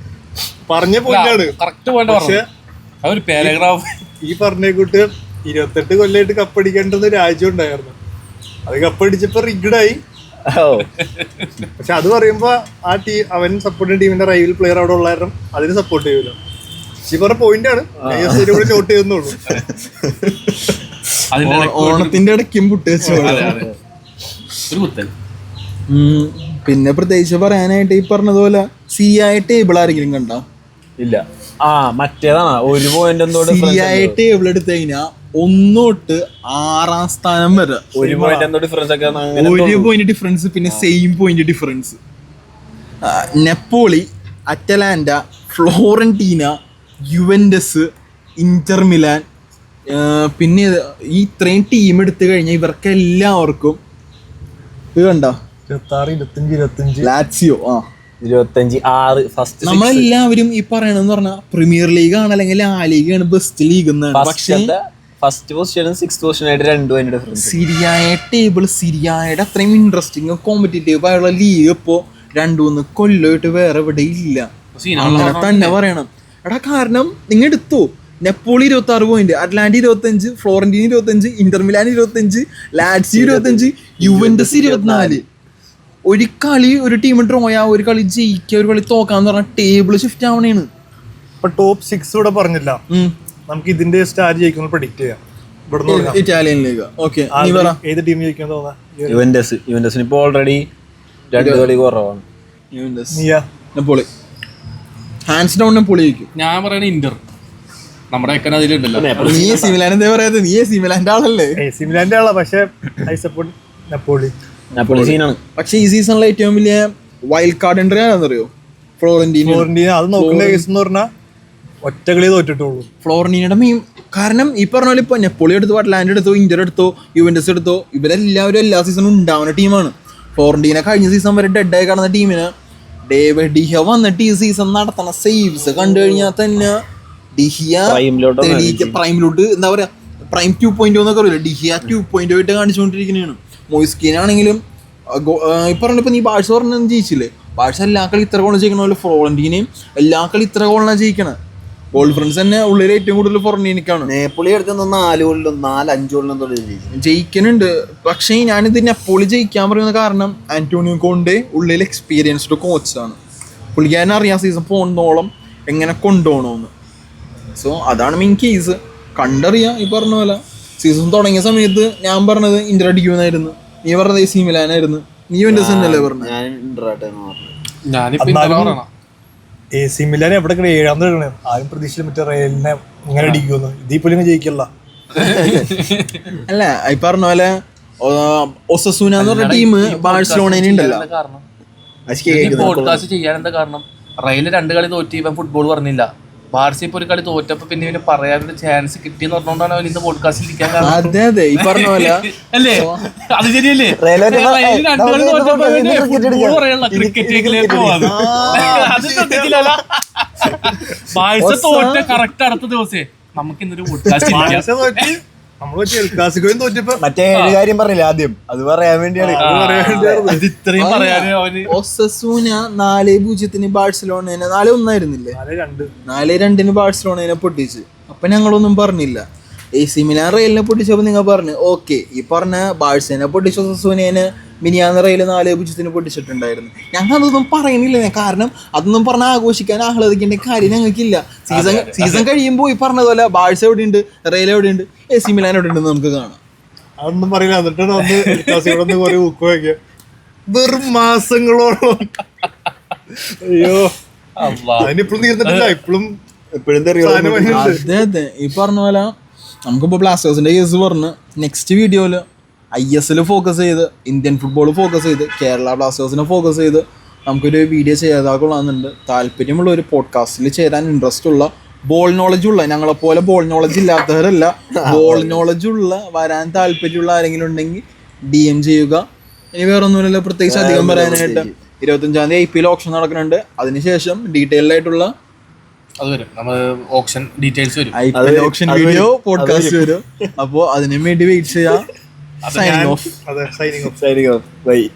പറഞ്ഞ പോയിന്റാണ് കറക്റ്റ് പോയിന്റ്. പക്ഷേ ഒരു പാരഗ്രാഫ് ഈ പറഞ്ഞ കൂട്ട് 28 കൊല്ലമായിട്ട് കപ്പടിക്കേണ്ടുന്ന രാജ്യം ഉണ്ടായിരുന്നു. അത് കപ്പടിച്ചപ്പോ റിഗഡായി. പക്ഷെ അത് പറയുമ്പോ ആ അവൻ സപ്പോർട്ടിംഗ് ടീമിന്റെ റൈവൽ പ്ലെയർ അവിടെ ഉള്ള കാരണം അതിന് സപ്പോർട്ട് ചെയ്യൂല. ഈ പറഞ്ഞ പോയിന്റ് ആണ് നോട്ട് ചെയ്യുന്നുള്ളൂ. ഓണത്തിന്റെ ഇടയ്ക്കും പിന്നെ പ്രത്യേകിച്ച് പറയാനായിട്ട് ഈ പറഞ്ഞതുപോലെ CI ടേബിൾ ആരെങ്കിലും കണ്ടോ? ഇല്ല. മറ്റേതാണ് 1 പോയിന്റ് എന്തോ ശരിയായ ടേബിൾ എടുത്തു കഴിഞ്ഞാൽ 1 തൊട്ട് 6ാം സ്ഥാനം വരെ 1 പോയിന്റ് എന്തോ ഡിഫറൻസ് ഒക്കെ 1 പോയിന്റ് ഡിഫറൻസ്, പിന്നെ same point difference. Napoli, Atalanta, Fiorentina, Juventus, Inter Milan, പിന്നെ ഈ ഇത്രയും ടീം എടുത്തു കഴിഞ്ഞാൽ ഇവർക്ക് എല്ലാവർക്കും ഇത് കണ്ടോ 26, 25, 25 ലാറ്റ്സിയോ 25, 6 ഫസ്റ്റ്. നമ്മളെല്ലാവരും ഈ പറയണെന്ന് പറഞ്ഞാൽ പ്രീമിയർ ലീഗ് ആണ് അല്ലെങ്കിൽ ലാ ലീഗ് ആണ് ബെസ്റ്റ് ലീഗ് എന്നാണ്. പക്ഷേ ഫസ്റ്റ് പൊസിഷനും 6th പൊസിഷനായിട്ട് 2 പോയിന്റ് ഡിഫറൻസ്. സിരിയായ ടേബിൾ, സിരിയായുടെ അത്രയും ഇൻട്രസ്റ്റിംഗ് കോമ്പറ്റീറ്റീവ് ആയുള്ള ലീഗ് ഇപ്പോ 2-3 കൊല്ലമായിട്ട് വേറെ ഇവിടെ ഇല്ല. അങ്ങനെ തന്നെ പറയണം എടാ. കാരണം നിങ്ങൾ എടുത്തു നെപ്പോളി 26 point, അറ്റ്ലാന്റി 25, Fiorentina 25, Inter Milan 25, ലാറ്റ്സിയോ 25, Juventus 24. ഒരു കളി ഒരു ടീം ഡ്രോയാ, ഒരു കളി ജയിക്കുക, ഒരു കളി തോക്കാന്ന് പറഞ്ഞാൽ ടേബിൾ ഷിഫ്റ്റ് ആവണേണ്. ഇപ്പൊ ടോപ്പ് 6 ഇവിടെ പറഞ്ഞില്ല, നമുക്ക് ഇതിന്റെ സ്റ്റാർ ജയിക്കുന്നത് പ്രഡിക്ട് ചെയ്യാം. Italian league. ഓക്കെ, ഏത് ടീം ജയിക്കാൻ തോന്നാ? യുവന്റസിന് ഇപ്പൊ ഓൾറെഡി 2 കളി കുറവാണ്. നെപ്പോളി ഹാൻഡ്സ് ഡൗൺ നെപ്പോളി ജയിക്കും. ഞാൻ പറയണ ഇന്റർ, നമ്മുടെ ഒക്കെ അതിലുണ്ടല്ലോ. നീ സിമിലാൻ എന്താ പറയാ? നീ സിമിലാന്റെ ആളല്ലേ? സിമിലാന്റെ ആളാ, പക്ഷെ ഐ സപ്പോർട്ട് നെപ്പോളി. സീനാണ്. പക്ഷെ ഈ സീസണിലെ ഏറ്റവും വലിയ വൈൽഡ് കാർഡ് എൻട്രി ആണെന്നറിയോ? ഫ്ലോറന്റീന. അത് നോക്കുന്ന കേസ് എന്ന് പറഞ്ഞാൽ ഒറ്റ കളി തോറ്റിട്ടുള്ളൂ ഫ്ലോറന്റീനയുടെ മീൻ. കാരണം ഈ പറഞ്ഞ പോലെ ഇപ്പൊ നെപ്പോളി എടുത്തോ, അറ്റ്ലാന്റ എടുത്തോ, ഇന്റർ എടുത്തോ, യുവന്റസ് എടുത്തോ, ഇവരെല്ലാവരും എല്ലാ സീസണും ഉണ്ടാവുന്ന ടീമാണ്. ഫ്ലോറന്റീന കഴിഞ്ഞ സീസൺ വരെ ഡെഡായി കിടന്ന ടീമിന് ഡേവിഡ് ഡിഹ വന്നിട്ട് ഈ സീസൺ നടത്തണ സേവ്സ് കണ്ടു കഴിഞ്ഞാൽ തന്നെ ഡിഹിയ പ്രൈമിലോട്ട് എന്താ പറയാ, പ്രൈം 2.0 എന്നൊക്കെ അറിയില്ല, ഡിഹിയ 2.0 ആയിട്ട് കാണിച്ചുകൊണ്ടിരിക്കുന്നതാണ്. മോയിസ്കീനാണെങ്കിലും ഈ പറഞ്ഞപ്പോ നീ ബാഴ്സ പറഞ്ഞ ജയിച്ചില്ലേ? ബാഴ്സ എല്ലാ കളി ഇത്ര ഗോളിന് ജയിക്കണ പോലെ ഫ്ലോറന്റീനയും എല്ലാ കളി ഇത്ര ഗോളിനാണ് ജയിക്കണത്. ഗോൾ ഡിഫറൻസ് തന്നെ ഉള്ളിൽ ഏറ്റവും കൂടുതൽ ഫ്ലോറന്റീനക്കാണ്. നേപ്പോളി എടുക്കുന്ന 4 ഗോളിലും 4-5 ഗോളിലും ജയിക്കുന്നുണ്ട്. പക്ഷേ ഞാനിത് നെപ്പോളി ജയിക്കാൻ പറയുന്ന കാരണം ആന്റോണിയോ കോണ്ടെ ഉള്ളിൽ എക്സ്പീരിയൻസ്ഡ് കോച്ചാണ്. പുള്ളിക്കാരൻ അറിയാം സീസൺ പോകുന്നോളം എങ്ങനെ കൊണ്ടുപോകണമെന്ന്. സോ അതാണ് മെയിൻ കേസ്. കണ്ടറിയാം. ഈ പറഞ്ഞ പോലെ സീസൺ തുടങ്ങിയ സമയത്ത് ഞാൻ പറഞ്ഞത് ഇന്റർ അടിക്കുമെന്നായിരുന്നു, നീ പറഞ്ഞത് AC മിലാനായിരുന്നു, നീ യുവന്റസ് തന്നെയല്ലേ പറഞ്ഞത്? AC മിലാൻ എവിടെ 7ാമത് എടുക്കണേ? ആരും പ്രതീക്ഷയില്ല മറ്റേ റയലിനെ ഇങ്ങനെ അടിക്കുമെന്ന്. ഇതിപ്പോലും ജയിക്കല്ല. അല്ല, ഈ പറഞ്ഞ പോലെ ഒസസൂന എന്ന് പറഞ്ഞ ടീം ബാഴ്സലോണയിൽ ഉണ്ടല്ലോ. പോഡ്കാസ്റ്റ് ചെയ്യാൻ എന്താ കാരണം? റയല് 2 കളി തോറ്റി, ഇവൻ ഫുട്ബോൾ പറഞ്ഞില്ല. ബാർസ ഇപ്പൊ ഒരു കളി തോറ്റപ്പോ പിന്നെ ഇവന് പറയാനൊരു ചാൻസ് കിട്ടിയെന്ന് പറഞ്ഞോണ്ടാണ് അവൻ ഇന്ന് പോഡ്കാസ്റ്റിൽ ഇരിക്കാൻ കാരണം. അതെ അതെ, ഈ പറഞ്ഞ പോലെ അല്ലേ? അത് ശരിയല്ലേ? ക്രിക്കറ്റിലേക്ക് പോവാണ്. അത് ശ്രദ്ധിച്ചില്ല. ബാഴ്സ തോറ്റ കറക്റ്റ് അടുത്ത ദിവസേ നമുക്ക് ഇന്നൊരു പോഡ്കാസ്റ്റ് മറ്റേ കാര്യം പറഞ്ഞില്ല ആദ്യം, അത് പറയാൻ വേണ്ടിയാണ്. ഇത്രയും പറയാന് അവന് ഒസസൂന 4-0 ബാഴ്സലോണേനെ 4-1 4-2 ബാഴ്സലോണേനെ പൊട്ടിച്ച്. അപ്പൊ ഞങ്ങളൊന്നും പറഞ്ഞില്ല. AC മിലാൻ റയലിനെ പൊട്ടിച്ചപ്പോൾ നിങ്ങൾ പറഞ്ഞു ഓക്കെ. ഈ പറഞ്ഞ ബാഴ്സേനെ പൊട്ടിച്ച ഒസസൂനേനെ മിനിയാന്ന് റയൽ 4-0 പൊട്ടിച്ചിട്ടുണ്ടായിരുന്നു. ഞങ്ങൾ അതൊന്നും പറയണില്ല, കാരണം അതൊന്നും പറഞ്ഞാൽ ആഘോഷിക്കാൻ ആഹ്ലാദിക്കേണ്ട കാര്യം ഞങ്ങൾക്കില്ല. സീസൺ കഴിയുമ്പോൾ ഈ പറഞ്ഞതുപോലെ ബാഴ്സ എവിടെയുണ്ട്, റയൽ എവിടെയുണ്ട്, AC മിലാൻ എവിടെ ഉണ്ടെന്ന് നമുക്ക് കാണാം. അതൊന്നും പറയില്ല. എന്നിട്ടാണ് കുറെ ഊക്ക് വയ്ക്കുക വെറും മാസങ്ങളോളം. അയ്യോ, അതിനിപ്പോഴും തീർന്നിട്ടില്ല. ഇപ്പോഴും അതെ അതെ, ഈ പറഞ്ഞ പോലെ നമുക്കിപ്പോൾ ബ്ലാസ്റ്റേഴ്സിന്റെ കേസ് പറഞ്ഞ് നെക്സ്റ്റ് വീഡിയോയില് ISL ഫോക്കസ് ചെയ്ത്, ഇന്ത്യൻ ഫുട്ബോൾ ഫോക്കസ് ചെയ്ത്, കേരള ബ്ലാസ്റ്റേഴ്സിനെ ഫോക്കസ് ചെയ്ത് നമുക്കൊരു വീഡിയോ ചെയ്താക്കൊള്ളാന്നുണ്ട്. താല്പര്യമുള്ള ഒരു പോഡ്കാസ്റ്റിൽ ചേരാൻ ഇൻട്രസ്റ്റ് ഉള്ള, ബോൾ നോളജ് ഉള്ള, ഞങ്ങളെപ്പോലെ ബോൾ നോളജ് ഇല്ലാത്തവരല്ല, ബോൾ നോളജ് ഉള്ള, വരാൻ താല്പര്യമുള്ള ആരെങ്കിലും ഉണ്ടെങ്കിൽ DM ചെയ്യുക. ഇനി വേറെ ഒന്നുമില്ലല്ലോ പ്രത്യേകിച്ച് അധികം പറയാനായിട്ട്. 25-ാം തീയതി IPL ഓപ്ഷൻ നടക്കുന്നുണ്ട്. അതിനുശേഷം ഡീറ്റെയിൽഡ് ആയിട്ടുള്ള അത് വരും, നമ്മൾ ഓപ്ഷൻ ഡീറ്റെയിൽസ് വരും, IPL ഓപ്ഷൻ വീഡിയോ പോഡ്കാസ്റ്റ് വരും. അപ്പോൾ അതിനു വേണ്ടി വെയിറ്റ് ചെയ്യാം. Signing off. Signing off. Bye.